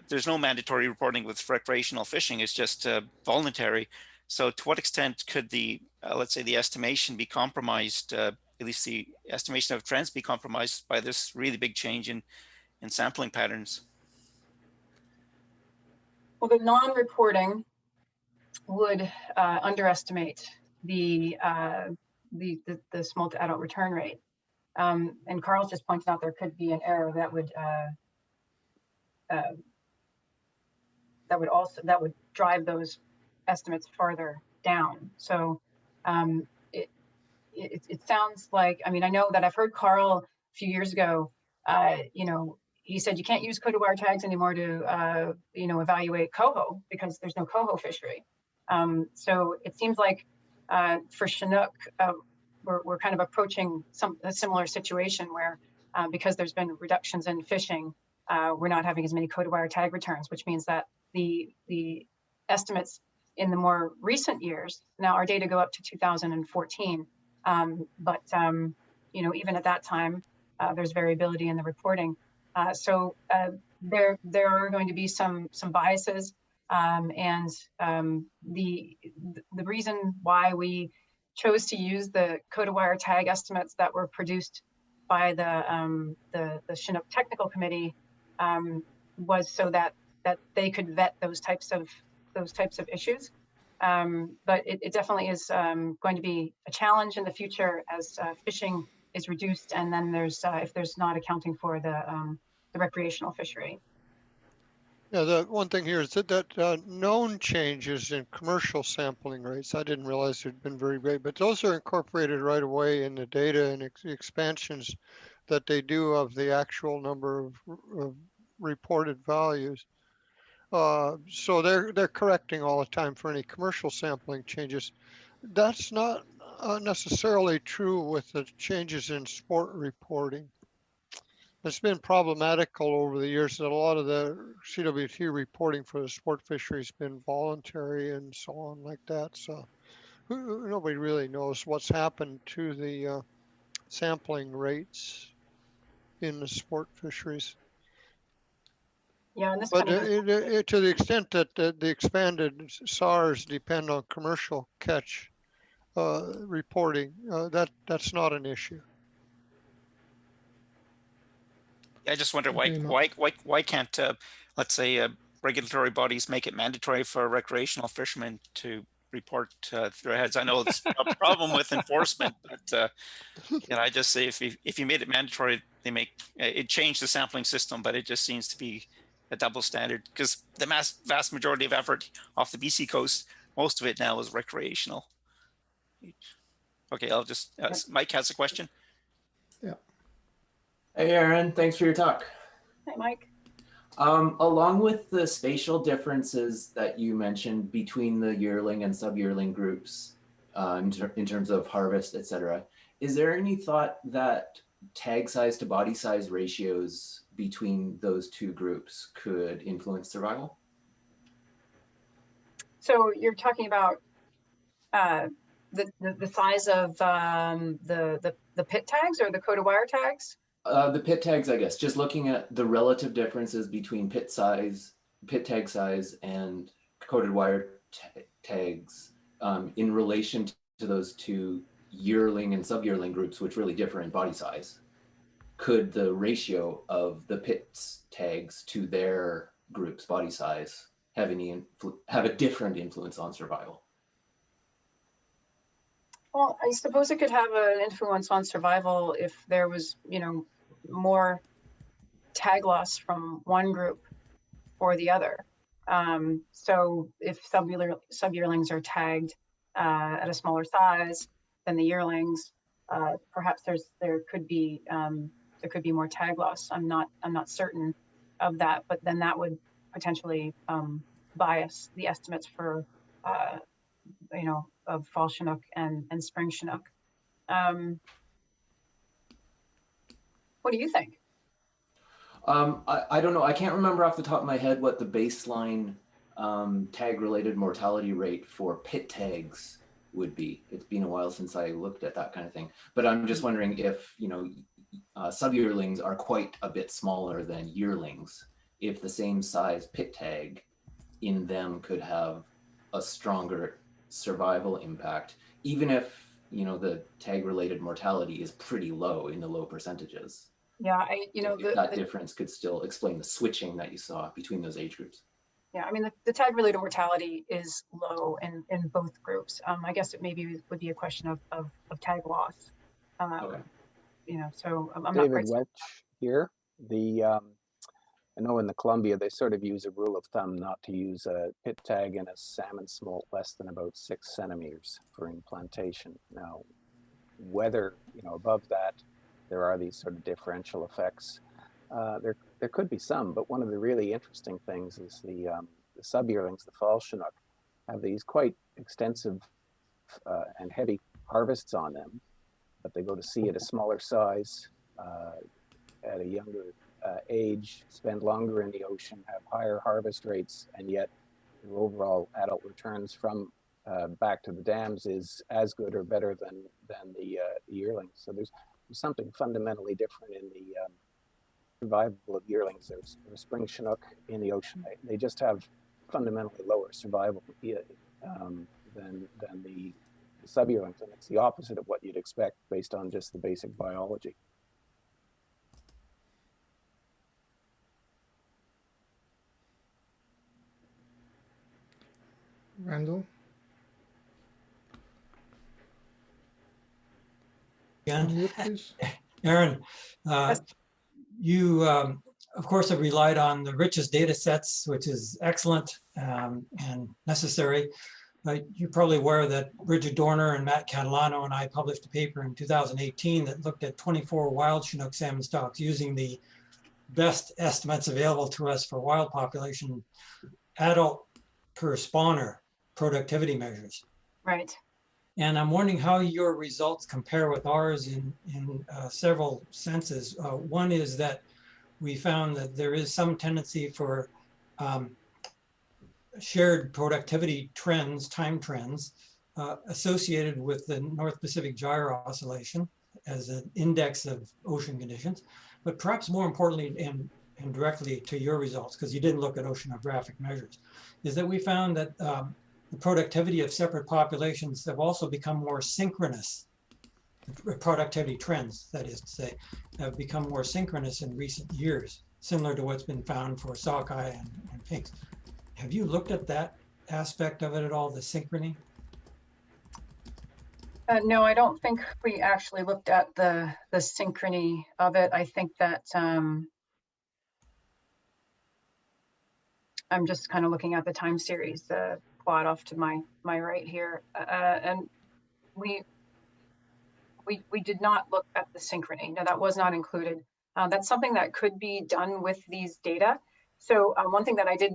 A: there's no mandatory reporting with recreational fishing, it's just voluntary. So to what extent could the, let's say the estimation be compromised, at least the estimation of trends be compromised by this really big change in sampling patterns?
C: Well, the non-reporting would underestimate the smolt to adult return rate. And Carl's just pointed out there could be an error that would drive those estimates farther down. So it sounds like, I mean, I know that I've heard Carl a few years ago, he said you can't use coated wire tags anymore to evaluate coho because there's no coho fishery. So it seems like for Chinook, we're kind of approaching a similar situation where because there's been reductions in fishing, we're not having as many coated wire tag returns, which means that the estimates in the more recent years, now our data go up to 2014, but even at that time, there's variability in the reporting. So there are going to be some biases, and the reason why we chose to use the coated wire tag estimates that were produced by the Chinook Technical Committee was so that they could vet those types of issues. But it definitely is going to be a challenge in the future as fishing is reduced, and then there's if there's not accounting for the recreational fishery.
B: Yeah, the one thing here is that known changes in commercial sampling rates, I didn't realize there'd been very big, but those are incorporated right away in the data and expansions that they do of the actual number of reported values. So they're correcting all the time for any commercial sampling changes. That's not necessarily true with the changes in sport reporting. It's been problematical over the years that a lot of the CWT reporting for the sport fishery has been voluntary and so on like that. So nobody really knows what's happened to the sampling rates in the sport fisheries.
C: Yeah, and this
B: But
C: kind of
B: to the extent that the expanded SARs depend on commercial catch reporting, that's not an issue.
A: I just wonder
D: Okay, Mark.
A: why can't let's say regulatory bodies make it mandatory for recreational fishermen to report their heads? I know it's a problem with enforcement, but I just say if you made it mandatory, they make it change the sampling system, but it just seems to be a double standard because the vast majority of effort off the BC coast, most of it now is recreational. Okay, I'll just Mike has a question.
D: Yeah.
G: Hey, Erin, thanks for your talk.
C: Hi, Mike.
G: Along with the spatial differences that you mentioned between the yearling and sub-yearling groups in terms of harvest, et cetera, is there any thought that tag size to body size ratios between those two groups could influence survival?
C: So you're talking about the size of the pit tags or the coated wire tags?
G: The pit tags, I guess, just looking at the relative differences between pit tag size and coated wire tags in relation to those two yearling and sub-yearling groups, which really differ in body size. Could the ratio of the pit tags to their group's body size have a different influence on survival?
C: Well, I suppose it could have an influence on survival if there was, more tag loss from one group or the other. So if sub-yearlings are tagged at a smaller size than the yearlings, perhaps there could be more tag loss. I'm not certain of that, but then that would potentially bias the estimates for of fall Chinook and spring Chinook. What do you think?
G: I don't know. I can't remember off the top of my head what the baseline tag-related mortality rate for pit tags would be. It's been a while since I looked at that kind of thing. But I'm just wondering if, sub-yearlings are quite a bit smaller than yearlings, if the same size pit tag in them could have a stronger survival impact, even if, the tag-related mortality is pretty low in the low percentages.
C: Yeah,
G: that difference could still explain the switching that you saw between those age groups.
C: Yeah, I mean, the tag-related mortality is low in both groups. I guess it maybe would be a question of tag loss.
G: Okay.
C: So I'm
F: David
C: not quite
F: Welch here. I know in the Columbia, they sort of use a rule of thumb not to use a pit tag in a salmon smolt less than about 6 centimeters for implantation. Now, whether, above that, there are these sort of differential effects. There could be some, but one of the really interesting things is the sub-yearlings, the fall Chinook, have these quite extensive and heavy harvests on them, but they go to sea at a smaller size, at a younger age, spend longer in the ocean, have higher harvest rates, and yet their overall adult returns from back to the dams is as good or better than the yearlings. So there's something fundamentally different in the survival of yearlings. There's spring Chinook in the ocean. They just have fundamentally lower survival than the sub-yearlings, and it's the opposite of what you'd expect based on just the basic biology.
D: Randall?
E: Again,
D: Please.
E: Erin, you, of course, have relied on the richest data sets, which is excellent and necessary. You're probably aware that Bridget Dorner and Matt Catalano and I published a paper in 2018 that looked at 24 wild Chinook salmon stocks using the best estimates available to us for wild population adult per spawner productivity measures.
C: Right.
E: And I'm wondering how your results compare with ours in several senses. One is that we found that there is some tendency for shared productivity trends, time trends, associated with the North Pacific gyre oscillation as an index of ocean conditions, but perhaps more importantly and directly to your results, because you didn't look at oceanographic measures, is that we found that the productivity of separate populations have also become more synchronous. Productivity trends, that is to say, have become more synchronous in recent years, similar to what's been found for sockeye and pinks. Have you looked at that aspect of it at all, the synchrony?
C: No, I don't think we actually looked at the synchrony of it. I think that I'm just kind of looking at the time series, the plot off to my right here, and we did not look at the synchrony. No, that was not included. That's something that could be done with these data. So one thing that I did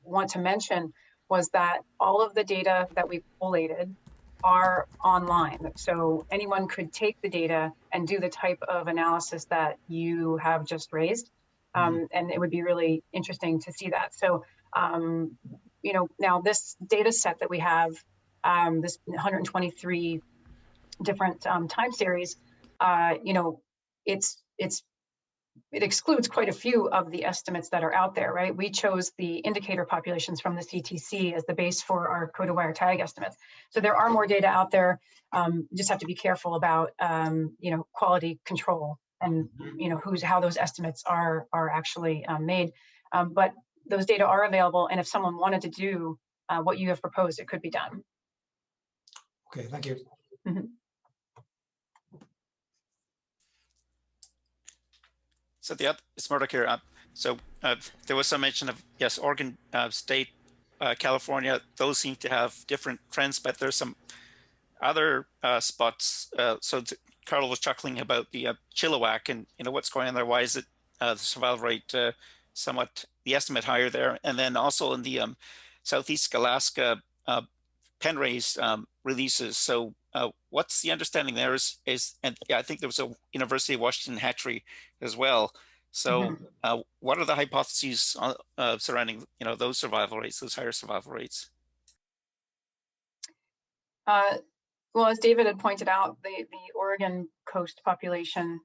C: want to mention was that all of the data that we collated are online. So anyone could take the data and do the type of analysis that you have just raised. And it would be really interesting to see that. So, you know, now this data set that we have, this 123 different time series, you know, it excludes quite a few of the estimates that are out there, right? We chose the indicator populations from the CTC as the base for our coded wire tag estimates. So there are more data out there. Just have to be careful about, you know, quality control and, you know, how those estimates are actually made. But those data are available. And if someone wanted to do what you have proposed, it could be done.
E: Okay, thank you.
C: Mm-hmm.
A: So it's Murdoch here. So there was some mention of, yes, Oregon State, California, those seem to have different trends, but there's some other spots. So Carl was chuckling about the Chilliwack and, you know, what's going on there. Why is it the survival rate somewhat, the estimate higher there? And then also in the Southeast Alaska pen raised releases. So what's the understanding there is and yeah, I think there was a University of Washington hatchery as well. So what are the hypotheses surrounding, you know, those survival rates, those higher survival rates?
C: Well, as David had pointed out, the Oregon coast population,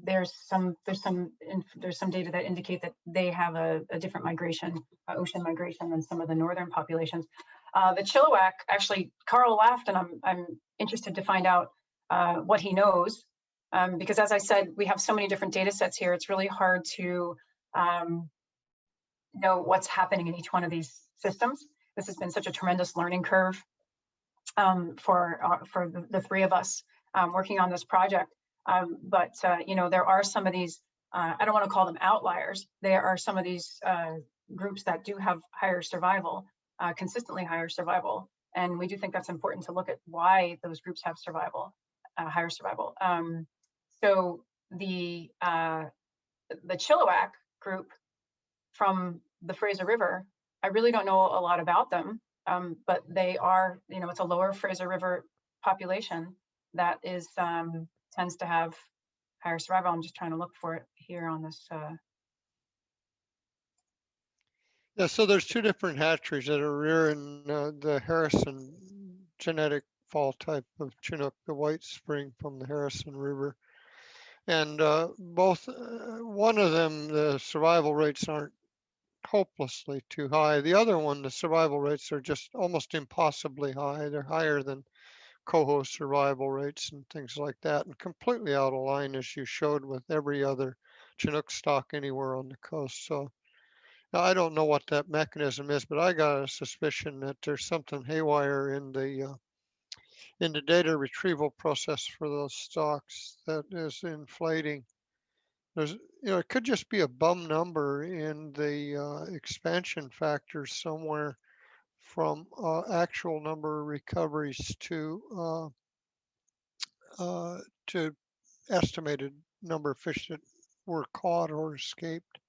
C: there's some data that indicate that they have a different migration, ocean migration, than some of the northern populations. The Chilliwack, actually, Carl laughed, and I'm interested to find out what he knows, because as I said, we have so many different data sets here. It's really hard to know what's happening in each one of these systems. This has been such a tremendous learning curve for the three of us working on this project. But you know, there are some of these, I don't want to call them outliers. There are some of these groups that do have higher survival, consistently higher survival. And we do think that's important to look at why those groups have survival, higher survival. So the Chilliwack group from the Fraser River, I really don't know a lot about them, but they are, you know, it's a lower Fraser River population that is tends to have higher survival. I'm just trying to look for it here on this.
B: Yeah, so there's two different hatcheries that are rearing the Harrison genetic fall type of Chinook, the white spring from the Harrison River. And both, one of them, the survival rates aren't hopelessly too high. The other one, the survival rates are just almost impossibly high. They're higher than coho survival rates and things like that, and completely out of line, as you showed, with every other Chinook stock anywhere on the coast. So now, I don't know what that mechanism is, but I got a suspicion that there's something haywire in the data retrieval process for those stocks that is inflating. There's, you know, it could just be a bum number in the expansion factors somewhere from actual number of recoveries to estimated number of fish that were caught or escaped.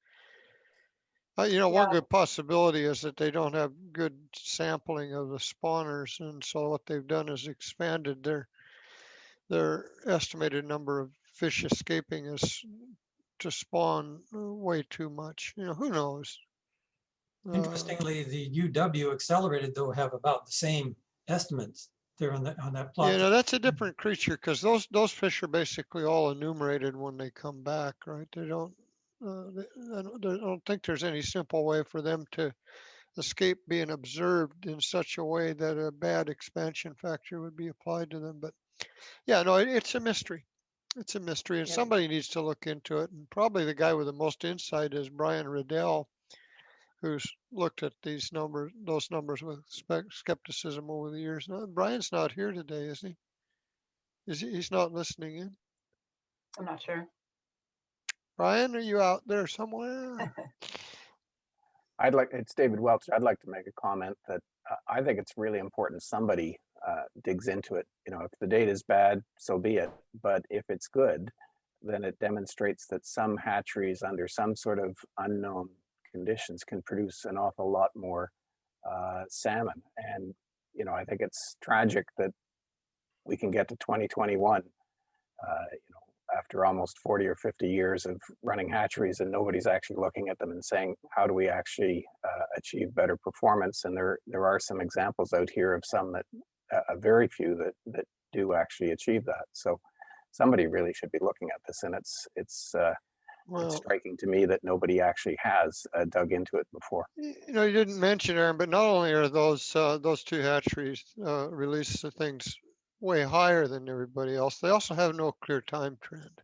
B: One
C: Yeah.
B: good possibility is that they don't have good sampling of the spawners, and so what they've done is expanded their estimated number of fish escaping is to spawn way too much. Who knows?
E: Interestingly, the UW accelerated though have about the same estimates there on that plot.
B: That's a different creature because those fish are basically all enumerated when they come back, right? They don't. I don't think there's any simple way for them to escape being observed in such a way that a bad expansion factor would be applied to them. But yeah, no, it's a mystery. It's a mystery, and
C: Yeah.
B: somebody needs to look into it. And probably the guy with the most insight is Brian Riddell, who's looked at those numbers with skepticism over the years. No, Brian's not here today, is he? He's not listening in?
C: I'm not sure.
B: Brian, are you out there somewhere?
F: It's David Welch. I'd like to make a comment that I think it's really important somebody digs into it. If the data is bad, so be it. But if it's good, then it demonstrates that some hatcheries under some sort of unknown conditions can produce an awful lot more salmon. And, I think it's tragic that we can get to 2021, after almost 40 or 50 years of running hatcheries, and nobody's actually looking at them and saying, how do we actually achieve better performance? And there are some examples out here of some that, a very few that do actually achieve that. So somebody really should be looking at this, and it's striking to me that nobody actually has dug into it before.
B: You didn't mention, Aaron, but not only are those two hatcheries release the things way higher than everybody else, they also have no clear time trend,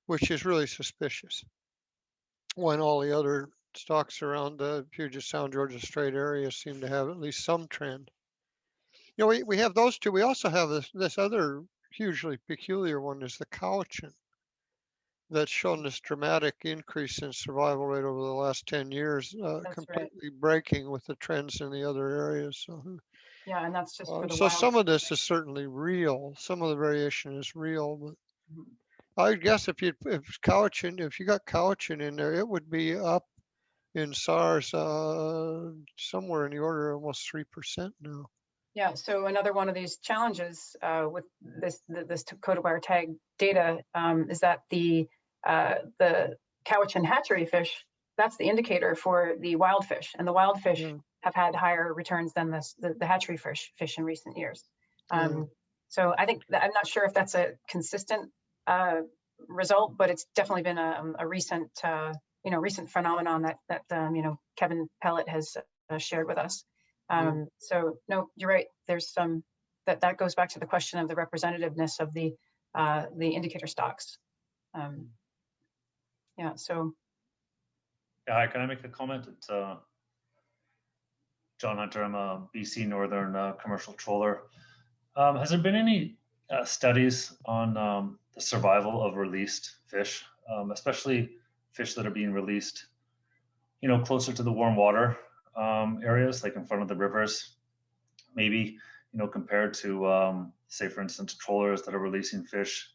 B: which is really suspicious when all the other stocks around the Puget Sound, Georgia Strait area seem to have at least some trend. We have those two. We also have this other hugely peculiar one, is the cowichan, that's shown this dramatic increase in survival rate over the last 10 years, completely breaking with the trends in the other areas. So,
C: yeah, and that's just for the
B: so
C: wild.
B: some of this is certainly real. Some of the variation is real, but I would guess if you got cowichan in there, it would be up in SARS somewhere in the order of almost 3% now.
C: Yeah, so another one of these challenges with this coded wire tag data is that the cowichan hatchery fish, that's the indicator for the wild fish, and the wild fish have had higher returns than the hatchery fish in recent years. So I think I'm not sure if that's a consistent result, but it's definitely been a recent recent phenomenon that Kevin Pellet has shared with us. So no, you're right. There's some that goes back to the question of the representativeness of the indicator stocks. Yeah. So.
H: Yeah. Hi, can I make a comment? It's John Hunter. I'm a BC Northern commercial trawler. Has there been any studies on the survival of released fish, especially fish that are being released, closer to the warm water areas, like in front of the rivers, maybe, compared to, say, for instance, trawlers that are releasing fish,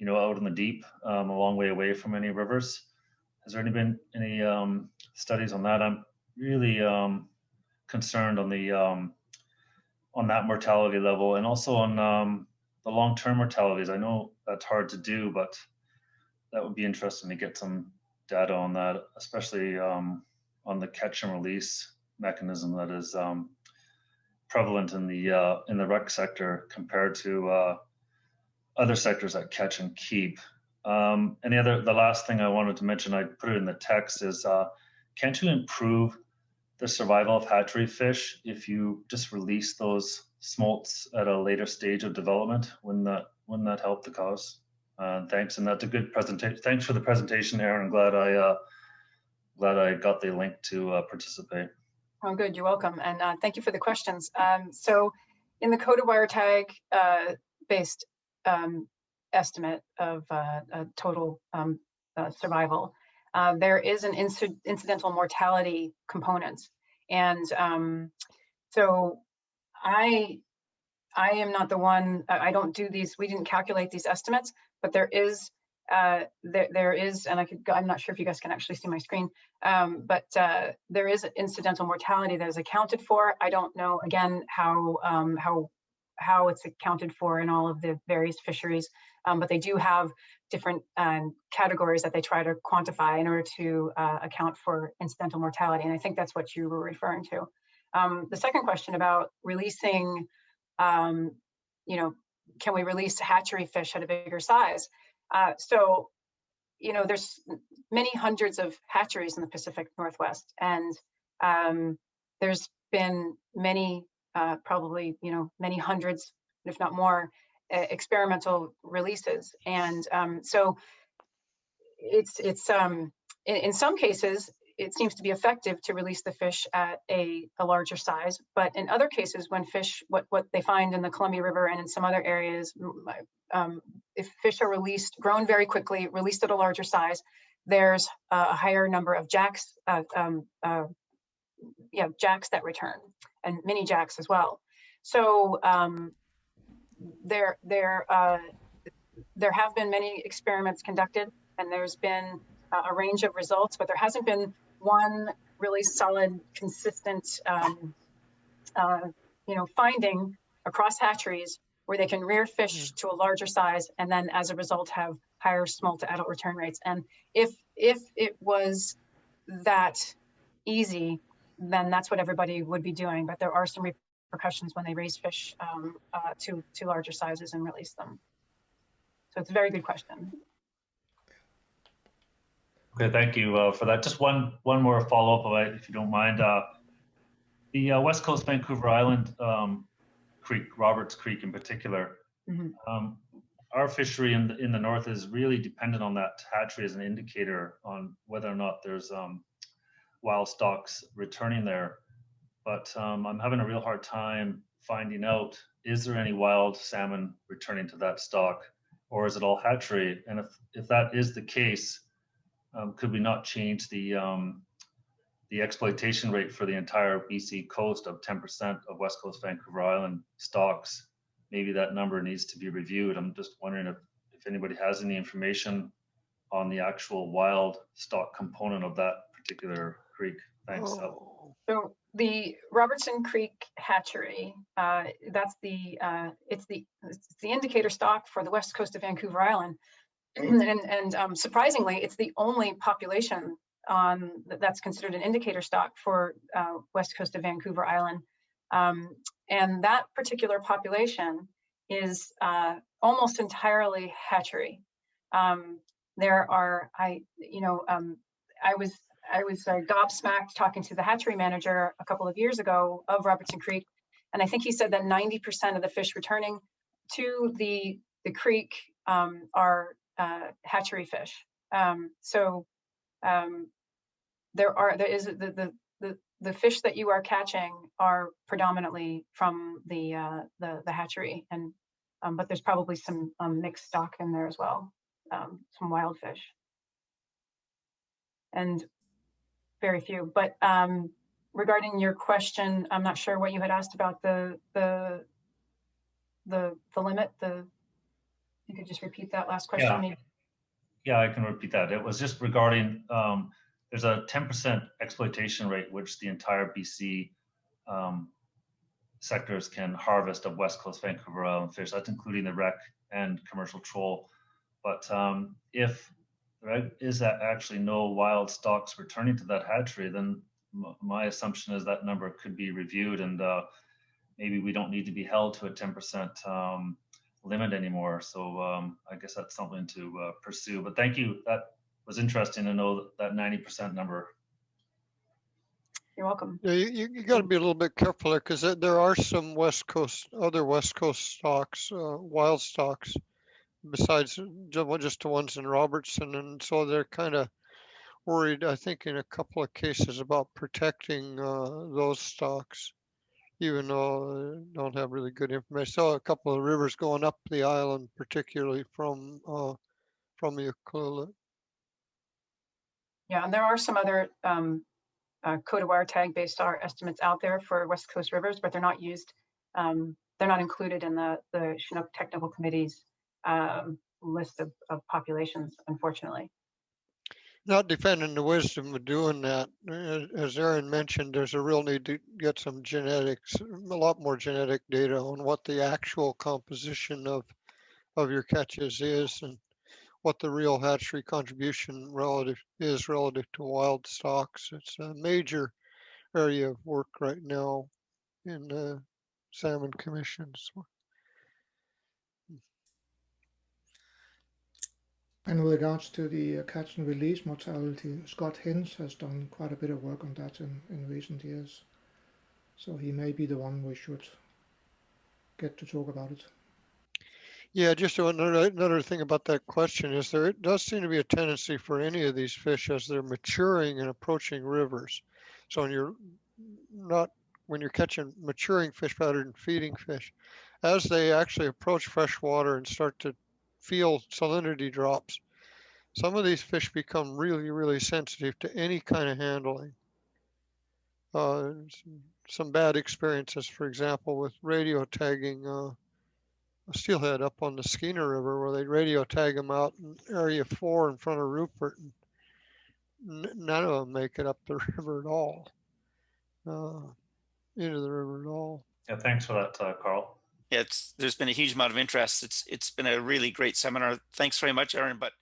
H: out in the deep, a long way away from any rivers? Has there been any studies on that? I'm really concerned on that mortality level, and also on the long-term mortalities. I know that's hard to do, but that would be interesting to get some data on that, especially on the catch and release mechanism that is prevalent in the rec sector compared to other sectors that catch and keep. And the last thing I wanted to mention, I put it in the text, is can't you improve the survival of hatchery fish if you just release those smolts at a later stage of development? Wouldn't that help the cause? Thanks, and that's a good presentation. Thanks for the presentation, Erin. I'm glad I got the link to participate.
C: Oh, good. You're welcome, and thank you for the questions. So, in the coded wire tag based estimate of total survival, there is an incidental mortality component, and so I I am not the one, I don't do these, we didn't calculate these estimates, but there is, there is, and I'm not sure if you guys can actually see my screen, but there is incidental mortality that is accounted for. I don't know, again, how it's accounted for in all of the various fisheries, but they do have different categories that they try to quantify in order to account for incidental mortality. And I think that's what you were referring to. The second question about releasing, you know, can we release hatchery fish at a bigger size? So, you know, there's many hundreds of hatcheries in the Pacific Northwest, and there's been many, probably, you know, many hundreds, if not more, experimental releases. And so it's in some cases, it seems to be effective to release the fish at a larger size, but in other cases, when fish, what they find in the Columbia River and in some other areas, if fish are released, grown very quickly, released at a larger size, there's a higher number of jacks, jacks that return, and mini jacks as well. So there have been many experiments conducted, and there's been a range of results, but there hasn't been one really solid, consistent, finding across hatcheries where they can rear fish to a larger size and then, as a result, have higher smolt to adult return rates. And if it was that easy, then that's what everybody would be doing. But there are some repercussions when they raise fish to larger sizes and release them. So it's a very good question.
H: Okay, thank you for that. Just one more follow-up, if you don't mind. The West Coast Vancouver Island Creek, Roberts Creek in particular, our fishery in the north is really dependent on that hatchery as an indicator on whether or not there's wild stocks returning there. But I'm having a real hard time finding out, is there any wild salmon returning to that stock, or is it all hatchery? And if that is the case, could we not change the exploitation rate for the entire BC coast of 10% of West Coast Vancouver Island stocks? Maybe that number needs to be reviewed. I'm just wondering if anybody has any information on the actual wild stock component of that particular creek. Thanks.
C: So the Robertson Creek hatchery, that's it's the indicator stock for the West Coast of Vancouver Island. And surprisingly, it's the only population that's considered an indicator stock for West Coast of Vancouver Island. And that particular population is almost entirely hatchery. There are, I was gobsmacked talking to the hatchery manager a couple of years ago of Robertson Creek, and I think he said that 90% of the fish returning to the creek are hatchery fish. The fish that you are catching are predominantly from the hatchery, and but there's probably some mixed stock in there as well, some wild fish, and very few. But regarding your question, I'm not sure what you had asked about the limit. You could just repeat that last question.
H: Yeah.
C: Maybe.
H: Yeah, I can repeat that. It was just regarding there's a 10% exploitation rate which the entire BC sectors can harvest of West Coast Vancouver Island fish. That's including the rec and commercial troll. But if there is actually no wild stocks returning to that hatchery, then my assumption is that number could be reviewed, and maybe we don't need to be held to a 10% limit anymore. So I guess that's something to pursue. But thank you. That was interesting to know that 90% number.
C: You're welcome.
B: Yeah, you got to be a little bit careful there, because there are some other West Coast stocks, wild stocks, besides just the ones in Robertson, and so they're kind of worried, I think, in a couple of cases about protecting those stocks, even though they don't have really good information. I saw a couple of rivers going up the island, particularly from the Ucluelet.
C: Yeah, and there are some other code of wire tag based estimates out there for West Coast rivers, but they're not used they're not included in the Chinook Technical Committee's list of populations, unfortunately.
B: Not defending the wisdom of doing that. As Erin mentioned, there's a real need to get some genetics, a lot more genetic data on what the actual composition of your catches is and what the real hatchery contribution relative to wild stocks. It's a major area of work right now in the salmon commissions.
D: And with regards to the catch and release mortality, Scott Hinz has done quite a bit of work on that in recent years. So he may be the one we should get to talk about it.
B: Yeah, just another thing about that question is there does seem to be a tendency for any of these fish as they're maturing and approaching rivers. So when you're catching maturing fish rather than feeding fish, as they actually approach fresh water and start to feel salinity drops, some of these fish become really, really sensitive to any kind of handling. Some bad experiences, for example, with radio tagging a steelhead up on the Skeena River, where they radio tag them out in Area 4 in front of Rupert, and none of them make it up the river at all, into the river at all.
H: Yeah, thanks for that, Carl.
A: Yeah, there's been a huge amount of interest. It's been a really great seminar. Thanks very much, Erin. But